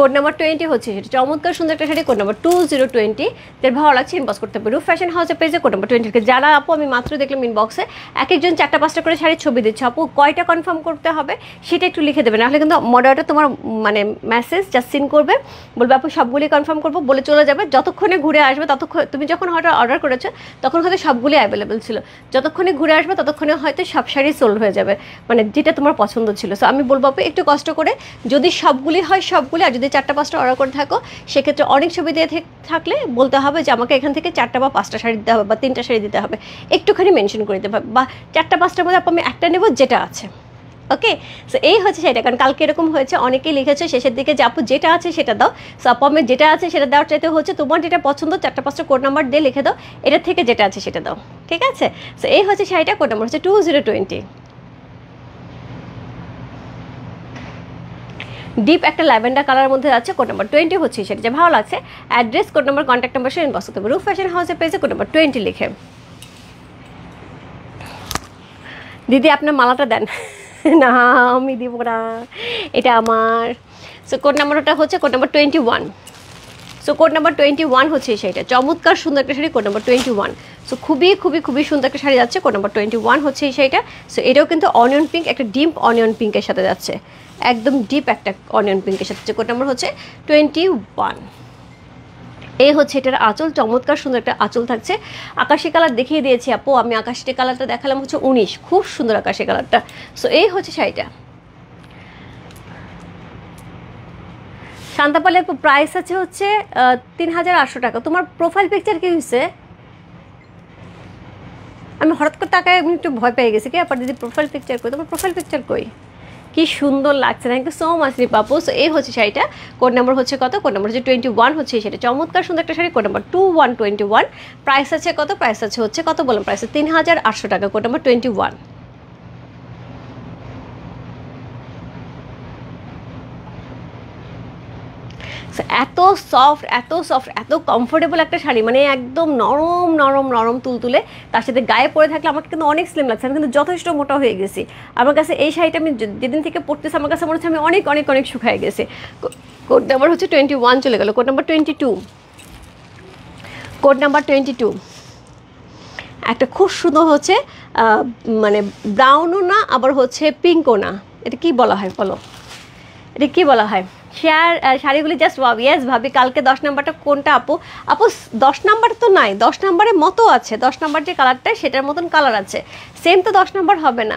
কোড নাম্বার 20 হচ্ছে সেটা। চমৎকার সুন্দর একটা শাড়ি, কোড নাম্বার 2020। যার ভালো লাগছে ইনবক্স করতে পারবে রূপ ফ্যাশন হাউসের পেজে, কোড নাম্বার 20। যারা আপু আমি মাত্র দেখলাম ইনবক্সে একজন 4টা-5টা করে শাড়ির ছবি দিচ্ছে, আপু কয়টা কনফার্ম করতে হবে সেটা একটু লিখে দেবে, নাহলে কিন্তু মডারেটর তোমার মানে মেসেজ জাস্ট সিন করবে, বলবে আপু সবগুলি কনফার্ম করবো বলে চলে যাবে। যতক্ষণে ঘুরে আসবে ততক্ষণ, তুমি যখন অর্ডার করেছো তখন হয়তো সবগুলি অ্যাভেলেবেল ছিল, যতক্ষণে ঘুরে আসবে ততক্ষণে হয়তো সব শাড়ি সোল্ড হয়ে যাবে, মানে যেটা তোমার পছন্দ ছিল। সো আমি বলবো আপু একটু কষ্ট করে, যদি সবগুলি হয় সবগুলি, আর যদি 4টা-5টা অর্ডার করে থাকো সেক্ষেত্রে অনেক ছবি দিয়ে থাকলে বলতে হবে যে আমাকে এখান থেকে 4টা বা 5টা শাড়ি দিতে হবে বা 3টা শাড়ি দিতে হবে, একটুখানি মেনশন করে দিতে হবে, বা 4টা-5টার মধ্যে আপু আমি একটা নেব যেটা আছে। ওকে, সো এই হচ্ছে সেটা। কারণ কালকে এরকম হয়েছে, অনেকেই লিখেছে শেষের দিকে যে আপু যেটা আছে সেটা দাও। সো আপু আমি যেটা আছে সেটা দেওয়ার চাইতে হচ্ছে তোমার যেটা পছন্দ 4টা-5টা কোড নাম্বার দিয়ে লিখে দাও, এটার থেকে যেটা আছে সেটা দাও, ঠিক আছে? সো এই হচ্ছে শাড়িটা, কোড নাম্বার হচ্ছে 2020। ডিপ একটা ল্যাভেন্ডার কালারের মধ্যে আছে, কোড নাম্বার 20 হচ্ছে সেটা। যে ভালো লাগছে address, code number, contact number সে ইনবক্স করতে হবে রূপ ফ্যাশন হাউসের পেজে, কোড নাম্বার 20 লিখে। দিদি আপনার মালাটা দেন। না আমি দিব না, এটা আমার। সো কোড নাম্বারটা হচ্ছে code number 21। So code number 21 হচ্ছে এই শাড়িটা। চমৎকার সুন্দর একটা শাড়ি, কোড নাম্বার 21। সো খুবই সুন্দর একটা শাড়ি যাচ্ছে, কোড নাম্বার 21 হচ্ছে এই শাড়িটা। সো এটাও কিন্তু অনিয়ন পিঙ্ক, একটা ডিপ অনিয়ন পিঙ্কের সাথে যাচ্ছে, একদম ডিপ একটা অনিয়ন পিঙ্কের সাথে। কোড নাম্বার হচ্ছে 21। এই হচ্ছে এটার আঁচল, চমৎকার সুন্দর একটা আঁচল থাকছে। আকাশি কালার দেখিয়ে দিয়েছি আপু, আমি আকাশি কালারটা দেখালাম হচ্ছে 19, খুব সুন্দর আকাশি কালারটা। সো এই হচ্ছে শাড়িটা। শান্তাপালি আপু প্রাইস আছে হচ্ছে 3800 টাকা। তোমার প্রোফাইল পিকচার কি হয়েছে? আমি হঠাৎ করে তাকায় আমি একটু ভয় পেয়ে গেছি, কি আবার দিদি প্রোফাইল পিকচার কই, তোমার প্রোফাইল পিকচার কই, কি সুন্দর লাগছে, থ্যাংক ইউ সো মাচ রিপাপু। সো এই হচ্ছে শাড়িটা, কোড নাম্বার হচ্ছে কত, কোড নাম্বার হচ্ছে 21 হচ্ছে এই শাড়ি, চমৎকার সুন্দর একটা শাড়ি, কোড নাম্বার 2121, প্রাইস আছে কত, প্রাইস আছে হচ্ছে কত বললাম, প্রাইস 3800 টাকা, কোড নাম্বার 21। এত সফট এত সফট এত কমফোর্টেবল একটা শাড়ি, মানে একদম নরম নরম নরম তুলতুলে, তার সাথে গায়ে পরে থাকলে আমাকে কিন্তু অনেক স্লিম লাগছে, আমি কিন্তু যথেষ্ট মোটা হয়ে গেছি। আমার কাছে এই শাড়িটা আমি যেদিন থেকে পরতেছি আমার কাছে মনে হচ্ছে আমি অনেক অনেক অনেক শুকায় গেছি। কোড নাম্বার হচ্ছে 21 চলে গেল, কোড নাম্বার 22, কোড নাম্বার 22, একটা খুব সুন্দর হচ্ছে মানে ব্রাউনও না আবার হচ্ছে পিঙ্কও না, এটা কি বলা হয় বলো, এটা কি বলা হয়, শাড়িগুলি জাস্ট ওয়াও। ইয়েস ভাবি, কালকে 10 নাম্বারটা কোনটা আপু, আপু 10 নাম্বার তো নাই, 10 নাম্বারের মতো আছে, 10 নাম্বার যে কালারটা সেটার মতন কালার আছে, সেম তো 10 নাম্বার হবে না।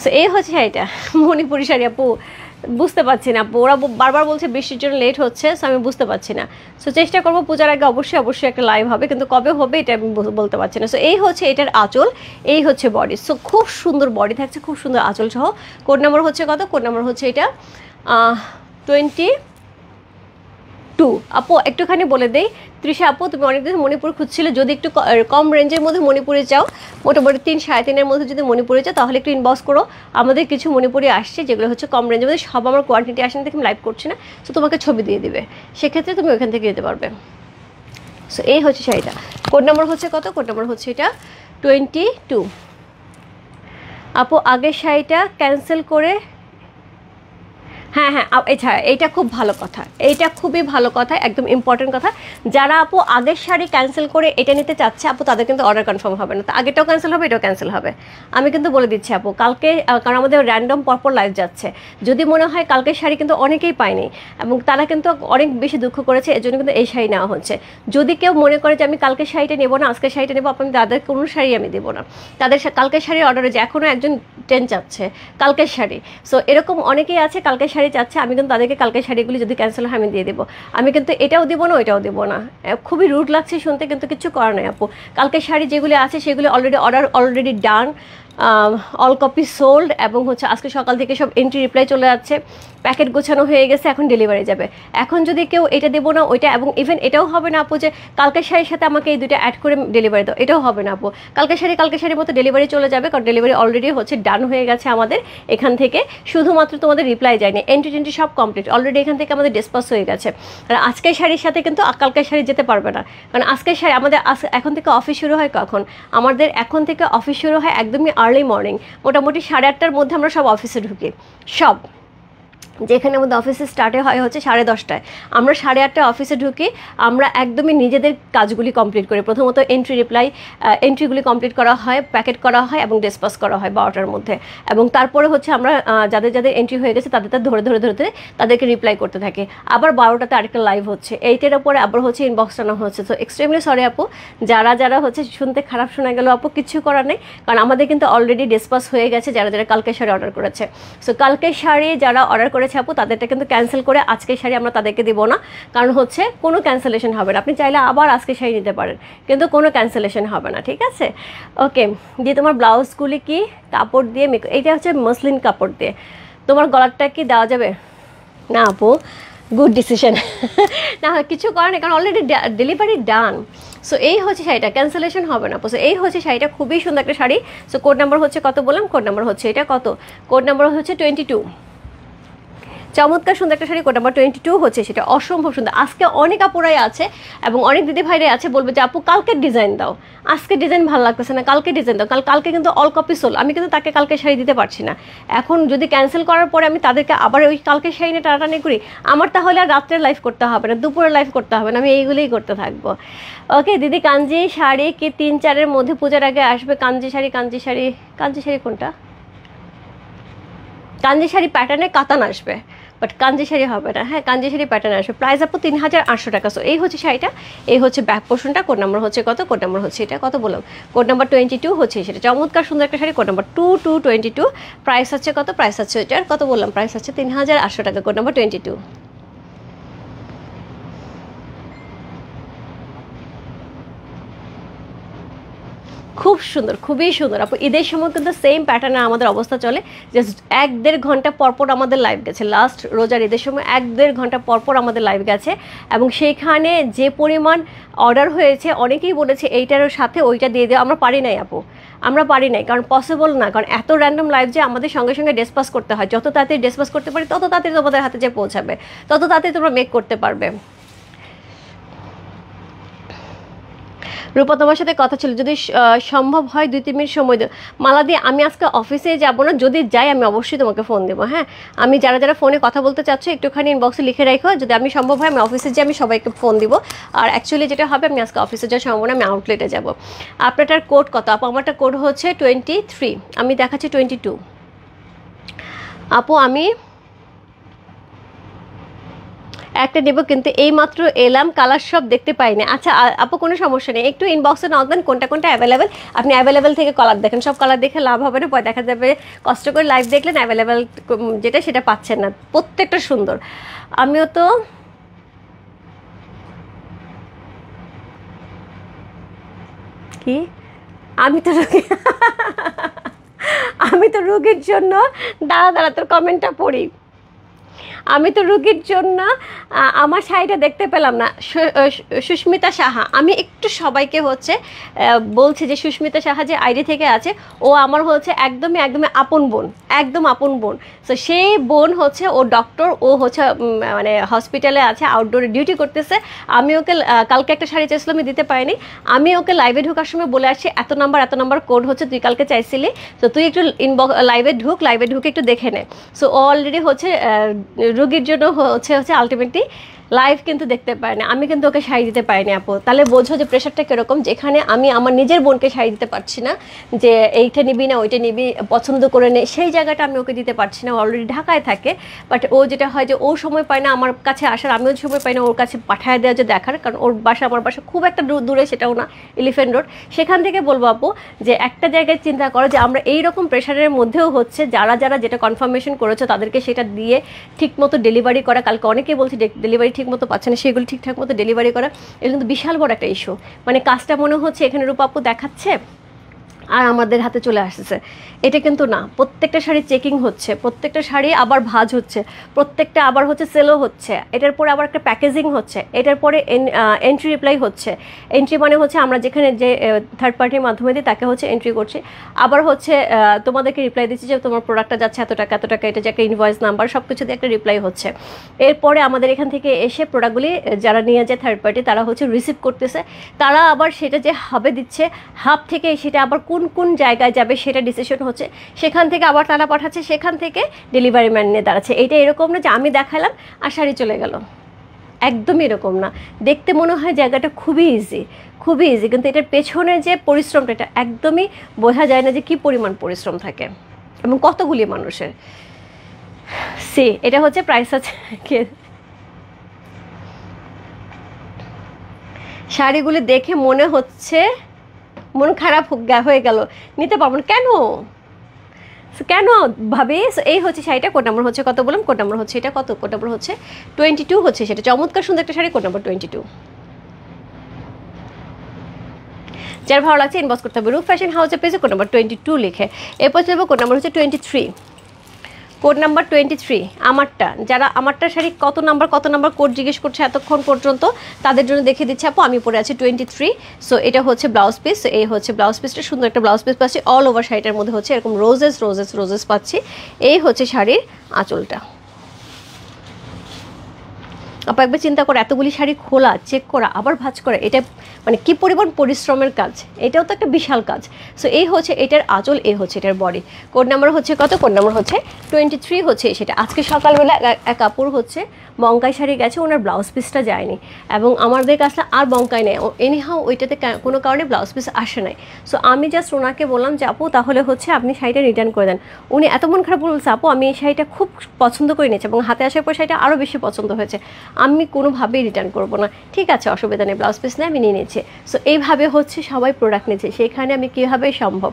সো এই হচ্ছে শাড়িটা, মণিপুরি শাড়ি আপু, বুঝতে পারছি না আপু, ওরা বারবার বলছে বৃষ্টির জন্য লেট হচ্ছে, সো আমি বুঝতে পারছি না। সো চেষ্টা করবো পূজার আগে অবশ্যই অবশ্যই একটা লাইভ হবে, কিন্তু কবে হবে এটা আমি বলতে পারছি না। সো এই হচ্ছে এটার আঁচল, এই হচ্ছে বডি, সো খুব সুন্দর বডি থাকছে, খুব সুন্দর আঁচল সহ। কোড নাম্বার হচ্ছে কত, কোড নাম্বার হচ্ছে এটা 22। আপু একটুখানি বলে দেই, তৃষা আপু তুমি অনেকদিন মণিপুর খুঁজছিলে, যদি একটু কম রেঞ্জের মধ্যে মণিপুরে চাও, মোটামুটি 3-3.5 মধ্যে যদি মণিপুরে চাও তাহলে একটু ইনবক্স করো, আমাদের কিছু মণিপুরি আসছে যেগুলো হচ্ছে কম রেঞ্জের মধ্যে, সব আমার কোয়ান্টিটি আসে না দেখে আমি লাইভ করছি না, সো তোমাকে ছবি দিয়ে দিবে, সেক্ষেত্রে তুমি ওইখান থেকে দিতে পারবে। সো এই হচ্ছে শাড়িটা, কোড নাম্বার হচ্ছে কত, কোড নাম্বার হচ্ছে এটা 22। আপু আগের শাড়িটা ক্যান্সেল করে, হ্যাঁ হ্যাঁ এছাড়া এইটা খুব ভালো কথা, এইটা খুবই ভালো কথা, একদম ইম্পর্টেন্ট কথা, যারা আপু আগের শাড়ি ক্যান্সেল করে এটা নিতে চাচ্ছে আপু তাদের কিন্তু অর্ডার কনফার্ম হবে না, তো আগেটাও ক্যান্সেল হবে এটাও ক্যান্সেল হবে, আমি কিন্তু বলে দিচ্ছি আপু কালকে, কারণ আমাদের র্যান্ডম পরপর লাইভ যাচ্ছে, যদি মনে হয় কালকের শাড়ি কিন্তু অনেকেই পায়নি এবং তারা কিন্তু অনেক বেশি দুঃখ করেছে, এর জন্য কিন্তু এই শাড়ি নেওয়া হচ্ছে। যদি কেউ মনে করে যে আমি কালকের শাড়িটা নেবো না আজকের শাড়িটা নেবো, আপনি তাদের কোনো শাড়ি আমি দেবো না, তাদের কালকের শাড়ির অর্ডারে যে এখনও একজন 10 চাচ্ছে কালকের শাড়ি, সো এরকম অনেকেই আছে কালকের শাড়ি চাচ্ছে, আমি কিন্তু তাদেরকে কালকের শাড়িগুলি যদি ক্যান্সেল হয় আমি দিয়ে দেবো, আমি কিন্তু এটাও দেবো না ওইটাও দেবো না, খুবই রুড লাগছে শুনতে কিন্তু কিছু করার নাই আপু, কালকের শাড়ি যেগুলি আছে সেগুলি already done, all copy sold, এবং হচ্ছে আজকে সকাল থেকে সব এন্ট্রি রিপ্লাই চলে যাচ্ছে, প্যাকেট গোছানো হয়ে গেছে, এখন ডেলিভারি যাবে। এখন যদি কেউ এটা দেবো না ওইটা, এবং ইভেন এটাও হবে না আপু যে কালকের শাড়ির সাথে আমাকে এই দুটো অ্যাড করে ডেলিভারি দাও, এটাও হবে না আপু, কালকের শাড়ির মতো ডেলিভারি চলে যাবে, কারণ ডেলিভারি অলরেডি হচ্ছে ডান হয়ে গেছে আমাদের এখান থেকে, শুধুমাত্র তোমাদের রিপ্লাই যায়নি, এন্ট্রি সব কমপ্লিট অলরেডি এখান থেকে আমাদের ডিসপাস হয়ে গেছে। আর আজকের শাড়ির সাথে কিন্তু কালকের শাড়ি যেতে পারবে না, কারণ আজকের শাড়ি আমাদের এখন থেকে অফিস শুরু হয় কখন, আমাদের এখন থেকে অফিস শুরু হয় একদমই আর্লি মর্নিং, মোটামুটি 8:30টার মধ্যে আমরা সব অফিসে ঢুকি, সব যেখানে আমাদের অফিসে স্টার্টে হয় হচ্ছে 10:30টায়, আমরা 8:30টায় অফিসে ঢুকি, আমরা একদমই নিজেদের কাজগুলি কমপ্লিট করি, প্রথমত এন্ট্রিগুলি কমপ্লিট করা হয়, প্যাকেট করা হয় এবং ডিসপাস করা হয় 12টার মধ্যে, এবং তারপরে হচ্ছে আমরা যাদের এন্ট্রি হয়ে গেছে তাদের ধরে তাদেরকে রিপ্লাই করতে থাকি, আবার 12টাতে আরেকটা লাইভ হচ্ছে, এইটার উপরে আবার হচ্ছে ইনবক্স টানা হচ্ছে। তো এক্সট্রিমলি সরি আপু, যারা হচ্ছে শুনতে খারাপ শোনা গেল আপু, কিছু করার নেই, কারণ আমাদের কিন্তু অলরেডি ডিসপাস হয়ে গেছে যারা কালকের শাড়ি অর্ডার করেছে। সো কালকের শাড়ি যারা অর্ডার করেছে আপু তাদেরটা কিন্তু ক্যান্সেল করে আজকের শাড়ি আমরা তাদেরকে দিব না, কারণ হচ্ছে কোনো ক্যান্সেলেশন হবে না, আপনি চাইলে আবার আজকের শাড়ি নিতে পারেন কিন্তু কোনো ক্যান্সেলেশন হবে না, ঠিক আছে? ওকে, দিয়ে তোমার ব্লাউজগুলি কি কাপড় দিয়ে এইটা হচ্ছে মসলিন কাপড় দিয়ে, তোমার গলারটা কি দেওয়া যাবে না আপু? গুড ডিসিশন না, কিছু করার নেই, কারণ অলরেডি ডেলিভারি ডান। সো এই হচ্ছে শাড়িটা, ক্যান্সেলেশন হবে না। সো এই হচ্ছে শাড়িটা, খুবই সুন্দর একটা শাড়ি। সো কোড নাম্বার হচ্ছে কত বললাম, কোড নাম্বার হচ্ছে এটা কত, কোড নাম্বার হচ্ছে 22, চমৎকার সুন্দর একটা শাড়ি, কোড নাম্বার 22 হচ্ছে, সেটা অসম্ভব সুন্দর। আজকে অনেক আপুরাই আছে এবং অনেক দিদি ভাইরাই আছে বলবে যে আপু কালকের ডিজাইন দাও, আজকে ডিজাইন ভালো লাগতেছে না, কালকে ডিজাইন দাও, কালকে কিন্তু অল কপি সোল, আমি কিন্তু তাকে কালকে শাড়ি দিতে পারছি না। এখন যদি ক্যান্সেল করার পরে আমি তাদেরকে আবার ওই কালকে শাড়ি নিয়ে টানাটানি করি, আমার তাহলে আর রাত্রে লাইভ করতে হবে না, দুপুরে লাইভ করতে হবে না, আমি এইগুলোই করতে থাকবো। ওকে দিদি, কাঞ্জি শাড়ি কি 3-4-এর মধ্যে পূজার আগে আসবে? কাঞ্জি শাড়ি কোনটা? কাঞ্জি শাড়ি প্যাটার্নে কাতান আসবে, বাট কাঞ্জি শাড়ি হবে না। হ্যাঁ, কাঞ্জি শাড়ি প্যাটার্ন আসবে, প্রাইস আপু 3800 টাকা। সো এই হচ্ছে শাড়িটা, এই হচ্ছে ব্যাক পোর্শনটা, কোড নাম্বার হচ্ছে কত, কোড নাম্বার হচ্ছে এটা কত বললাম, কোড নাম্বার 22 হচ্ছে সেটা, চমৎকার সুন্দর একটা শাড়ি, কোড নাম্বার 2222, প্রাইস হচ্ছে কত, প্রাইস হচ্ছে এটার কত বললাম, প্রাইস হচ্ছে 3800 টাকা, কোড নাম্বার 22। খুব সুন্দর, খুবই সুন্দর আপু। ঈদের সময় কিন্তু সেম প্যাটার্নে আমাদের অবস্থা চলে, জাস্ট 1-1.5 ঘন্টা পরপর আমাদের লাইভ গেছে। লাস্ট রোজার ঈদের সময় 1-1.5 ঘন্টা পরপর আমাদের লাইভ গেছে, এবং সেইখানে যে পরিমাণ অর্ডার হয়েছে, অনেকেই বলেছে এইটার সাথে ওইটা দিয়ে দেওয়া। আমরা পারি নাই আপু, আমরা পারি নাই, কারণ পসিবল না, কারণ এত র্যান্ডম লাইভ যে আমাদের সঙ্গে সঙ্গে ডিসপাস করতে হয়। যত তাড়াতাড়ি ডিসপাস করতে পারি তত তাড়াতাড়ি তোমাদের হাতে যে পৌঁছাবে, তত তাড়াতাড়ি তোমরা মেক করতে পারবে। রূপা তোমার সাথে কথা ছিল, যদি সম্ভব হয় 2-3 মিনিট সময় দিও। মালাদি আমি আজকে অফিসে যাব না, যদি যাই আমি অবশ্যই তোমাকে ফোন দেবো। হ্যাঁ, আমি যারা যারা ফোনে কথা বলতে চাচ্ছ একটুখানি ইনবক্সে লিখে রাখো, যদি আমি সম্ভব হয় আমি অফিসে যাই, আমি সবাইকে ফোন দিব। আর অ্যাকচুয়ালি যেটা হবে, আমি আজকে অফিসে যাওয়ার সম্ভাবনা, আমি আউটলেটে যাব। আপনারটার কোড কত আপু? আমারটা কোড হচ্ছে 23, আমি দেখাচ্ছি 22 আপু। আমি একটা নেব, কিন্তু এই মাত্র এলাম, কালার সব দেখতে পাই না। আচ্ছা আপু কোনো সমস্যা নেই, একটু ইনবক্সে নক দেন কোনটা কোনটা অ্যাভেলেবেল। আপনি অ্যাভেলেবেল থেকে কালার দেখেন, সব কালার দেখে লাভ হবে না, পরে দেখা যাবে কষ্ট করে লাইভ দেখলেন অ্যাভেলেবেল যেটা সেটা পাচ্ছেন না। প্রত্যেকটা সুন্দর। আমিও তো কি আমি তো আমি তো রোগীর জন্য দাঁড়া দাঁড়া তোর কমেন্টটা পড়ি। আমি তো রুগীর জন্য আমার শাড়িটা দেখতে পেলাম না। সুস্মিতা সাহা, আমি একটু সবাইকে হচ্ছে বলছি যে সুস্মিতা সাহা যে আইডি থেকে আছে, ও আমার হচ্ছে একদমই একদমই আপন বোন, একদম আপন বোন। তো সেই বোন হচ্ছে ও ডক্টর, ও হচ্ছে মানে হসপিটালে আছে, আউটডোরে ডিউটি করতেছে। আমি ওকে কালকে একটা শাড়ি চাইছিলাম, আমি দিতে পারিনি। আমি ওকে লাইভে ঢোকার সময় বলে আসছি এত নাম্বার কোড হচ্ছে, তুই কালকে চাইছিলি, তো তুই একটু লাইভে ঢুকে একটু দেখে নে। সো ও অলরেডি হচ্ছে রোগীর জন্য হচ্ছে আলটিমেটলি লাইভ কিন্তু দেখতে পায় না। আমি কিন্তু ওকে শাড়ি দিতে পারিনি আপু। তাহলে বোঝো যে প্রেশারটা কীরকম, যেখানে আমি আমার নিজের বোনকে শাড়ি দিতে পারছি না, যে এইটা নিবি না ওইটা নিবি পছন্দ করে নে, সেই জায়গাটা আমি ওকে দিতে পারছি না। অলরেডি ঢাকায় থাকে, বাট ও যেটা হয় যে ও সময় পায় না আমার কাছে আসার, আমিও সময় পাই না ওর কাছে পাঠায় দেওয়া যে দেখার, কারণ ওর বাসা আমার বাসা খুব একটা দূরে, সেটাও না এলিফ্যান্ট রোড। সেখান থেকে বলবো আপু যে একটা জায়গায় চিন্তা করো যে আমরা এইরকম প্রেশারের মধ্যেও হচ্ছে যারা যারা যেটা কনফার্মেশন করেছে তাদেরকে সেটা দিয়ে ঠিকমতো ডেলিভারি করা। কালকে অনেকেই বলছে ডেলিভারি ঠিক মতো পাচ্ছে না, সেগুলো ঠিকঠাক মতো ডেলিভারি করা, এটা কিন্তু বিশাল বড় একটা ইস্যু। মানে কাজটা মনে হচ্ছে এখানে রূপা আপু দেখাচ্ছে আর আমাদের হাতে চলে আসছে, এটা কিন্তু না। প্রত্যেকটা শাড়ি চেকিং হচ্ছে, প্রত্যেকটা শাড়ি আবার ভাঁজ হচ্ছে, প্রত্যেকটা আবার হচ্ছে সেলও হচ্ছে, এটার পরে আবার একটা প্যাকেজিং হচ্ছে, এটার পরে এন্ট্রি রিপ্লাই হচ্ছে। এন্ট্রি মানে হচ্ছে আমরা যেখানে যে থার্ড পার্টির মাধ্যমে দিই তাকে হচ্ছে এন্ট্রি করছি, আবার হচ্ছে তোমাদেরকে রিপ্লাই দিচ্ছি যে তোমার প্রোডাক্টটা যাচ্ছে এত টাকা এত টাকা, এটা যে একটা ইনভয়েস নাম্বার সব কিছু দিয়ে একটা রিপ্লাই হচ্ছে। এরপরে আমাদের এখান থেকে এসে প্রোডাক্টগুলি যারা নিয়ে যায় থার্ড পার্টি, তারা হচ্ছে রিসিভ করতেছে, তারা আবার সেটা যে হাবে দিচ্ছে, হাব থেকে সেটা আবার কোন কোন জায়গায় যাবে সেটা ডিসিশন হচ্ছে, সেখান থেকে আবার তারা পাঠাচ্ছে, সেখান থেকে ডেলিভারি ম্যান নিয়ে দাঁড়াচ্ছে। এটা এরকম না যে আমি দেখালাম আর শাড়ি চলে গেল, একদমই এরকম না। দেখতে মনে হয় জায়গাটা খুবই ইজি, খুবই ইজি, কিন্তু এটার পেছনে যে পরিশ্রমটা, এটা একদমই বোঝা যায় না যে কী পরিমাণ পরিশ্রম থাকে এবং কতগুলি মানুষের। এটা হচ্ছে প্রাইস আছে। শাড়িগুলি দেখে মনে হচ্ছে মন খারাপ হয়ে গেল, নিতে পারবো না কেন কেন ভাবে। এই হচ্ছে শাড়িটা, কোড নাম্বার হচ্ছে কত বললাম, কোড নাম্বার হচ্ছে এটা কত, কোড নাম্বার হচ্ছে 22 হচ্ছে, সেটা চমৎকার সুন্দর একটা শাড়ি, কোড নাম্বার 22। যার ভালো লাগছে ইনবক্স করতে হবে রূপ ফ্যাশন হাউসের পেজে কোড নাম্বার 22 লিখে। এরপর চলবে কোড নাম্বার হচ্ছে 23, কোড নাম্বার 23 আমারটা। যারা আমারটা শাড়ি কত নাম্বার কোড জিজ্ঞেস করছে এতক্ষণ পর্যন্ত, তাদের জন্য দেখে দিচ্ছি আপু, আমি পরে আছি 23। সো এটা হচ্ছে ব্লাউজ পিস, এই হচ্ছে ব্লাউজ পিসটা, সুন্দর একটা ব্লাউজ পিস পাচ্ছি, অল ওভার শাড়িটার মধ্যে হচ্ছে এরকম রোজেস পাচ্ছি। এই হচ্ছে শাড়ির আঁচলটা। আপা একবার চিন্তা করো, এতগুলি শাড়ি খোলা, চেক করা, আবার ভাঁজ করা, এটা মানে কি পরিমাণ পরিশ্রমের কাজ, এটাও তো একটা বিশাল কাজ। সো এই হচ্ছে এটার আঁচল, এই হচ্ছে এটার বডি। কোড নাম্বার হচ্ছে কত, কোড নাম্বার হচ্ছে 23 হচ্ছে সেটা। আজকে সকালবেলা এক কাপড় হচ্ছে বঙ্কাই শাড়ি গেছে, ওনার ব্লাউজ পিসটা যায়নি, এবং আমাদের কাছে আর বঙ্কাই নেই, এনিহাও ওইটাতে কোনো কারণে ব্লাউজ পিস আসে নাই। সো আমি জাস্ট ওনাকে বললাম যে আপু তাহলে হচ্ছে আপনি শাড়িটা রিটার্ন করে দেন। উনি এত মন খারাপ বলছে, আপু আমি এই শাড়িটা খুব পছন্দ করে নিয়েছি এবং হাতে আসার পর শাড়িটা আরও বেশি পছন্দ হয়েছে, আমি কোনোভাবেই রিটার্ন করবো না। ঠিক আছে, অসুবিধা নেই, ব্লাউজ পিস নেই, আমি নিয়ে নিয়েছি। সো এইভাবে হচ্ছে সবাই প্রোডাক্ট নিয়েছে, সেখানে আমি কীভাবে সম্ভব।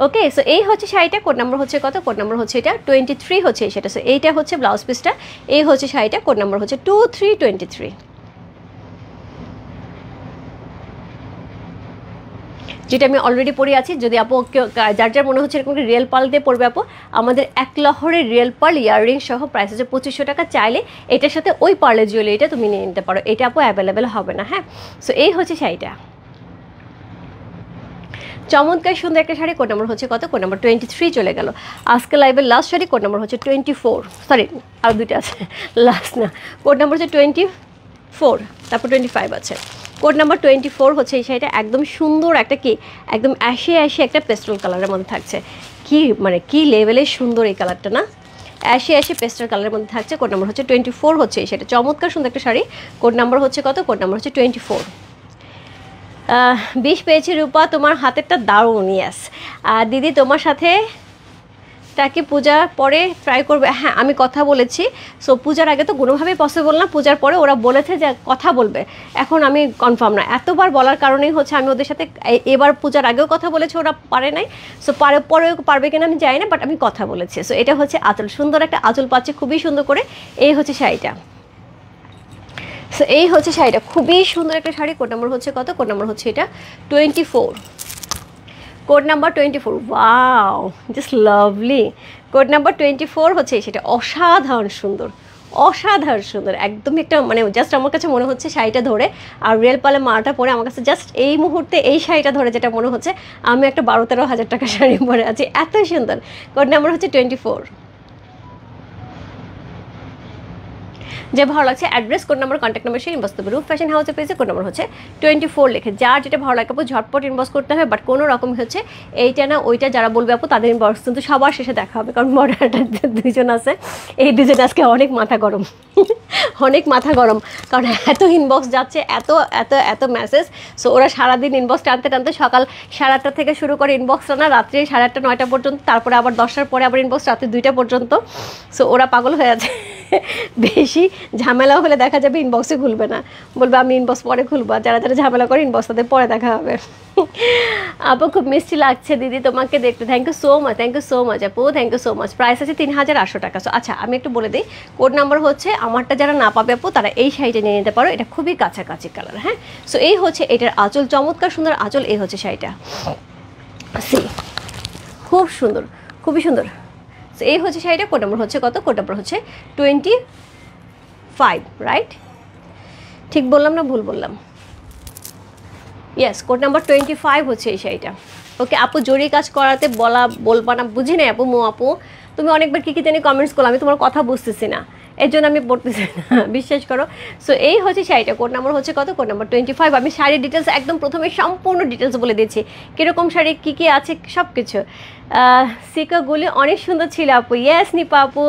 ওকে, সো এই হচ্ছে শাড়িটা, কোড নাম্বার হচ্ছে কত, কোড নাম্বার হচ্ছে এটা 23 হচ্ছে সেটা। সো এইটা হচ্ছে ব্লাউজ পিসটা, এই হচ্ছে শাড়িটা, কোড নাম্বার হচ্ছে 2323। যেটা আমি অলরেডি পরে আছি। যদি আপু যার যার মনে হচ্ছে এরকম রিয়েল পার্ল দিয়ে পরবে আপু, আমাদের 1 লহরের রিয়েল পার্ল ইয়াররিং সহ প্রাইস হচ্ছে 2500 টাকা। চাইলে এটার সাথে ওই পার্লের জুয়েলারিটা তুমি নিয়ে নিতে পারো, এটা আপু অ্যাভেলেবেল হবে না। হ্যাঁ, সো এই হচ্ছে শাড়িটা, চমৎকার সুন্দর একটা শাড়ি। কোড নাম্বার হচ্ছে কত? কোড নাম্বার 23 চলে গেল। আজকে লাইভের লাস্ট শাড়ি কোড নাম্বার হচ্ছে 24, সরি আর দুইটা আছে, লাস্ট না, কোড নাম্বার হচ্ছে 24, তারপর 25 আছে। কোড নাম্বার 24 হচ্ছে এই শাড়িটা, একদম সুন্দর একটা কি একদম অ্যাশে একটা পেস্টেল কালারের মধ্যে থাকছে। কি মানে কি লেভেলের সুন্দর এই কালারটা না, অ্যাশে পেস্টেল কালারের মধ্যে থাকছে। কোড নাম্বার হচ্ছে 24 হচ্ছে এই শাড়িটা, চমৎকার সুন্দর একটা শাড়ি। কোড নাম্বার হচ্ছে কত? কোড নাম্বার হচ্ছে 24। 20 পেয়েছি রূপা, তোমার হাতেরটা দারুণ। ইয়াস দিদি, তোমার সাথে তাকে পূজার পরে ট্রাই করবে। হ্যাঁ, আমি কথা বলেছি। সো পূজার আগে তো কোনোভাবেই পসিবল না, পূজার পরে ওরা বলেছে যে কথা বলবে, এখন আমি কনফার্ম না। এতবার বলার কারণেই হচ্ছে আমি ওদের সাথে এবার পূজার আগেও কথা বলেছি, ওরা পারে নাই। সো পরেও পারবে কিনা আমি জানি না, বাট আমি কথা বলেছি। সো এটা হচ্ছে আঁচল, সুন্দর একটা আঁচল পাচ্ছে খুবই সুন্দর করে। এই হচ্ছে শাড়িটা। সো এই হচ্ছে শাড়িটা, খুবই সুন্দর একটা শাড়ি। কোড নাম্বার হচ্ছে কত? কোড নাম্বার হচ্ছে এটা 24, code number 24। Wow, just lovely. Code number 24 হচ্ছে সেটা, অসাধারণ সুন্দর, অসাধারণ সুন্দর, একদমই একটা মানে জাস্ট আমার কাছে মনে হচ্ছে শাড়িটা ধরে আর রিয়েল পার্লের মালাটা পরে আমার কাছে জাস্ট এই মুহূর্তে এই শাড়িটা ধরে যেটা মনে হচ্ছে আমি একটা 12-13 হাজার টাকা শাড়ি পরে আছি, এত সুন্দর। কোড নাম্বার হচ্ছে 24। যে ভালো লাগছে address, code number, contact number সেই ইনবক্স করবে। রূপ ফ্যাশন হাউসে পেয়েছে, কোড নাম্বার হচ্ছে 24 লিখে। যার যেটা ভালো লাগে আপু ঝটপট ইনবক্স করতে হবে, বাট কোনো রকম হচ্ছে এইটা না ওইটা যারা বলবে আপু তাদের ইনবক্স কিন্তু সবার শেষে দেখা হবে, কারণ মডারেটার দুজন আছে, এই দুজন আজকে অনেক মাথা গরম অনেক মাথা গরম, কারণ এত ইনবক্স যাচ্ছে, এত এত এত মেসেজ। সো ওরা সারাদিন ইনবক্স টানতে টানতে সকাল 8:30 থেকে শুরু করে ইনবক্স না রাত্রি 8:30 9টা পর্যন্ত, তারপরে আবার 10টার পরে আবার ইনবক্স রাত্রি 2টা পর্যন্ত। সো ওরা পাগল হয়ে আছে বেশি ঝামেলা হলে দেখা যাবে ইনবক্সে খুলবে না, বলবে আমি ইনবক্স পরে খুলবো। যারা যারা ঝামেলা করে ইনবক্স তাদের পরে দেখা হবে। আপু খুব মিষ্টি লাগছে দিদি তোমাকে দেখতে, thank you so much, thank you so much আপু, thank you so much. Price আছে 3800 টাকা। সো আচ্ছা আমি একটু বলে দিই, কোড নাম্বার হচ্ছে আমারটা যারা না পাবে আপু তারা এই শাড়িটা নিয়ে নিতে পারো, এটা খুবই কাছাকাছি কালার। হ্যাঁ, সো এই হচ্ছে এটার আঁচল, চমৎকার সুন্দর আঁচল। এই হচ্ছে শাড়িটা, খুব সুন্দর, খুবই সুন্দর। সো এই হচ্ছে শাড়িটা। কোড নাম্বার হচ্ছে কত? কোড নাম্বার হচ্ছে 25, রাইট? ঠিক বললাম না ভুল বললাম? ইয়েস, কোড নাম্বার 25 হচ্ছে এই শাড়িটা। ওকে আপু, জরি কাজ করাতে বলবা না, বুঝি না আপু। আপু তুমি অনেকবার কী জানি কমেন্টস করো, আমি তোমার কথা বুঝতেছি না, এর জন্য আমি পড়তেছি না, বিশ্বাস করো। সো এই হচ্ছে শাড়িটা, কোড নাম্বার হচ্ছে কত? Code number 25। আমি শাড়ির ডিটেলস একদম প্রথমে সম্পূর্ণ ডিটেলস বলে দিয়েছি, কীরকম শাড়ি কী কী আছে সব কিছু। সিকাগুলি অনেক সুন্দর ছিল আপু, ইয়েস নিপা আপু।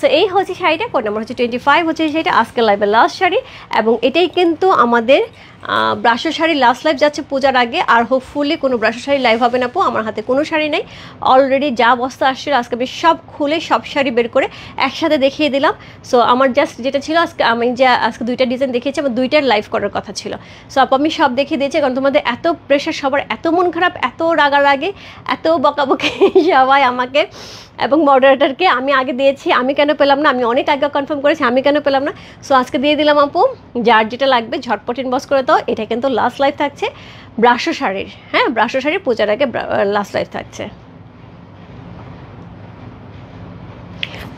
সো এই হচ্ছে শাড়িটা, কোড নাম্বার হচ্ছে 25 হচ্ছে শাড়িটা, আজকের লাইভের লাস্ট শাড়ি। এবং এটাই কিন্তু আমাদের ব্রাশো শাড়ি লাস্ট লাইভ যাচ্ছে পূজার আগে, আর হোপফুলি কোনো ব্রাশো শাড়ি লাইভ হবে না আপু। আমার হাতে কোনো শাড়ি নেই, অলরেডি যা বস্তা আসছিল আজকে আমি সব খুলে সব শাড়ি বের করে একসাথে দেখিয়ে দিলাম। সো আমার জাস্ট যেটা ছিল আজকে, আমি যে আজকে 2টা ডিজাইন দেখিয়েছি, আমার 2টার লাইভ করার কথা ছিল। সো আপু আমি সব দেখিয়ে দিয়েছি, কারণ তোমাদের এত প্রেশার, সবার এত মন খারাপ, এত রাগারাগি, এত বকাবকি সবাই আমাকে এবং মডারেটারকে। আমি আগে দিয়েছি, আমি কেন পেলাম না, আমি অনেক আগে কনফার্ম করেছি, আমি কেন পেলাম না। সো আজকে দিয়ে দিলাম আপু, যার যেটা লাগবে ঝটপট ইনবক্স করে দাও। এটা কিন্তু লাস্ট লাইভ থাকছে ব্রাশো শাড়ির। হ্যাঁ, ব্রাশো শাড়ির পূজার আগে লাস্ট লাইভ থাকছে।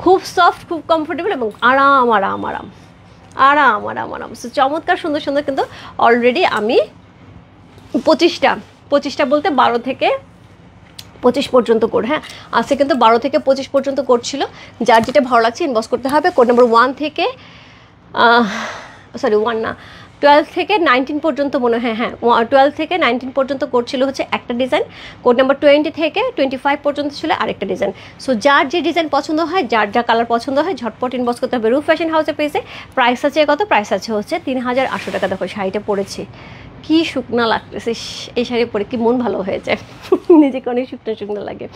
খুব সফট, খুব কমফোর্টেবল এবং আরাম আরাম আরাম আরাম আরাম আরাম। সো চমৎকার সুন্দর সুন্দর কিন্তু অলরেডি আমি 25টা বলতে 12 থেকে 25 পর্যন্ত কোড। হ্যাঁ, আজকে কিন্তু 12 থেকে 25 পর্যন্ত কোড ছিল। যার যেটা ভালো লাগছে ইনবক্স করতে হবে। কোড নাম্বার 1 থেকে 1 না 12 থেকে 19 পর্যন্ত মনে হয়। হ্যাঁ, 12 থেকে 19 পর্যন্ত কোড ছিল হচ্ছে একটা ডিজাইন। কোড নাম্বার 20 থেকে 25 পর্যন্ত ছিল আরেকটা ডিজাইন। সো যার যে ডিজাইন পছন্দ হয়, যার যা কালার পছন্দ হয় ঝটপট ইনবক্স করতে হবে। রূপ ফ্যাশন হাউসে পেয়েছে। প্রাইস আছে কত? প্রাইস আছে হচ্ছে 3800 টাকা। দেখো শাড়িটা পরেছি, কি শুকনা লাগতেছে, এই শাড়ি পরে কি মন ভালো হয়ে যায় নিজেকে অনেক শুকনো শুকনো লাগে।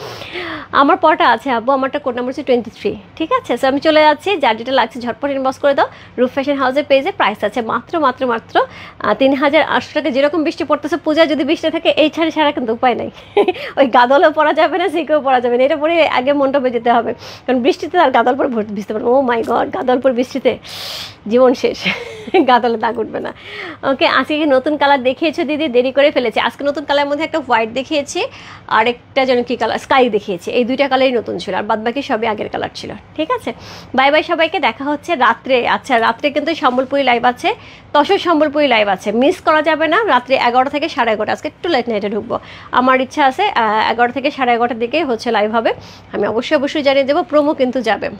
আমার পরটা আছে আপু, আমারটা কোড নাম্বার হচ্ছে 23। ঠিক আছে, সো আমি চলে যাচ্ছি, যার যেটা লাগছে ঝটপট ইনবক্স করে দাও। রূপ ফ্যাশন হাউসের পেজে প্রাইস আছে মাত্র 3800 টাকা। যেরকম বৃষ্টি পড়তেছে, পূজায় যদি বৃষ্টি থাকে এই শাড়ি ছাড়া কিন্তু উপায় নাই ওই গাদলও পরা যাবে না, সিকেও পরা যাবে না, এটা পরে আগে মণ্ডপে যেতে হবে, কারণ বৃষ্টিতে আর গাদল পরে ভিজতে পারবো। ও মাই গড, গাদল পরে বৃষ্টিতে জীবন শেষ গাদলে দাগ উঠবে না। ওকে, আজকে নতুন কালার কালার দেখিয়েছো দিদি, দেরি করে ফেলেছে। আজকে নতুন কালারের মধ্যে একটা হোয়াইট দেখিয়েছি, আর একটা যেন কি কালার, স্কাই দেখিয়েছি। এই দুইটা কালারই নতুন ছিল, আর বাদবাকি সবই আগের কালার ছিল। ঠিক আছে, বাই বাই সবাইকে, দেখা হচ্ছে রাত্রে। আচ্ছা, রাত্রে কিন্তু সম্বলপুরি লাইভ আছে, তসর সম্বলপুরি লাইভ আছে, মিস করা যাবে না। রাত্রে 11টা থেকে 11:30, আজকে একটু লেট নাইটে ঢুকবো। আমার ইচ্ছা আছে 11 থেকে 11:30 দিকে হচ্ছে লাইভ হবে। আমি অবশ্যই জানিয়ে দেবো। প্রোমো কিন্তু যাবে,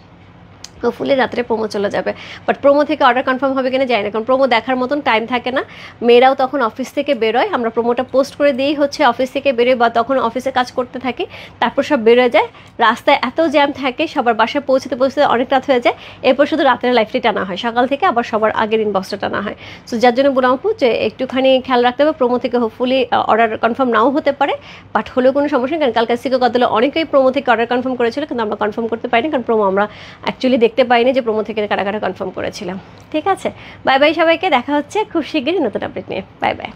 ফুলে রাত্রে প্রোমো চলে যাবে, বাট প্রোমো থেকে অর্ডার কনফার্ম হবে কিনা জানি না, কারণ প্রোমো দেখার মতন টাইম থাকে না। মেয়েরাও তখন অফিস থেকে বেরোয়, আমরা প্রোমোটা পোস্ট করে দিয়েই হচ্ছে অফিস থেকে বেরোয়, বা তখন অফিসে কাজ করতে থাকি, তারপর সব বেরোয় যায়। রাস্তায় এত জ্যাম থাকে, সবার বাসায় পৌঁছতে অনেক রাত হয়ে যায়। এরপর শুধু রাতের লাইফটি টানা হয়, সকাল থেকে আবার সবার আগের ইনবক্সটা টানা হয়। সো যার জন্য বললাম আপু যে একটুখানি খেয়াল রাখতে হবে। প্রোমো থেকে হোপফুলি অর্ডার কনফার্ম নাও হতে পারে, বাট হলেও কোনো সমস্যা নেই, কারণ কালকে থেকে কত অনেকেই প্রোমো থেকে অর্ডার কনফার্ম করেছিল, কিন্তু আমরা কনফার্ম করতে পারিনি, কারণ প্রোমো আমরা অ্যাকচুয়ালি দেখতে পাইনি যে প্রোমো থেকে কারা কারা কনফার্ম করেছিলাম। ঠিক আছে, বাই বাই সবাইকে, দেখা হচ্ছে খুব শীঘ্রই নতুন আপডেট নিয়ে। Bye bye.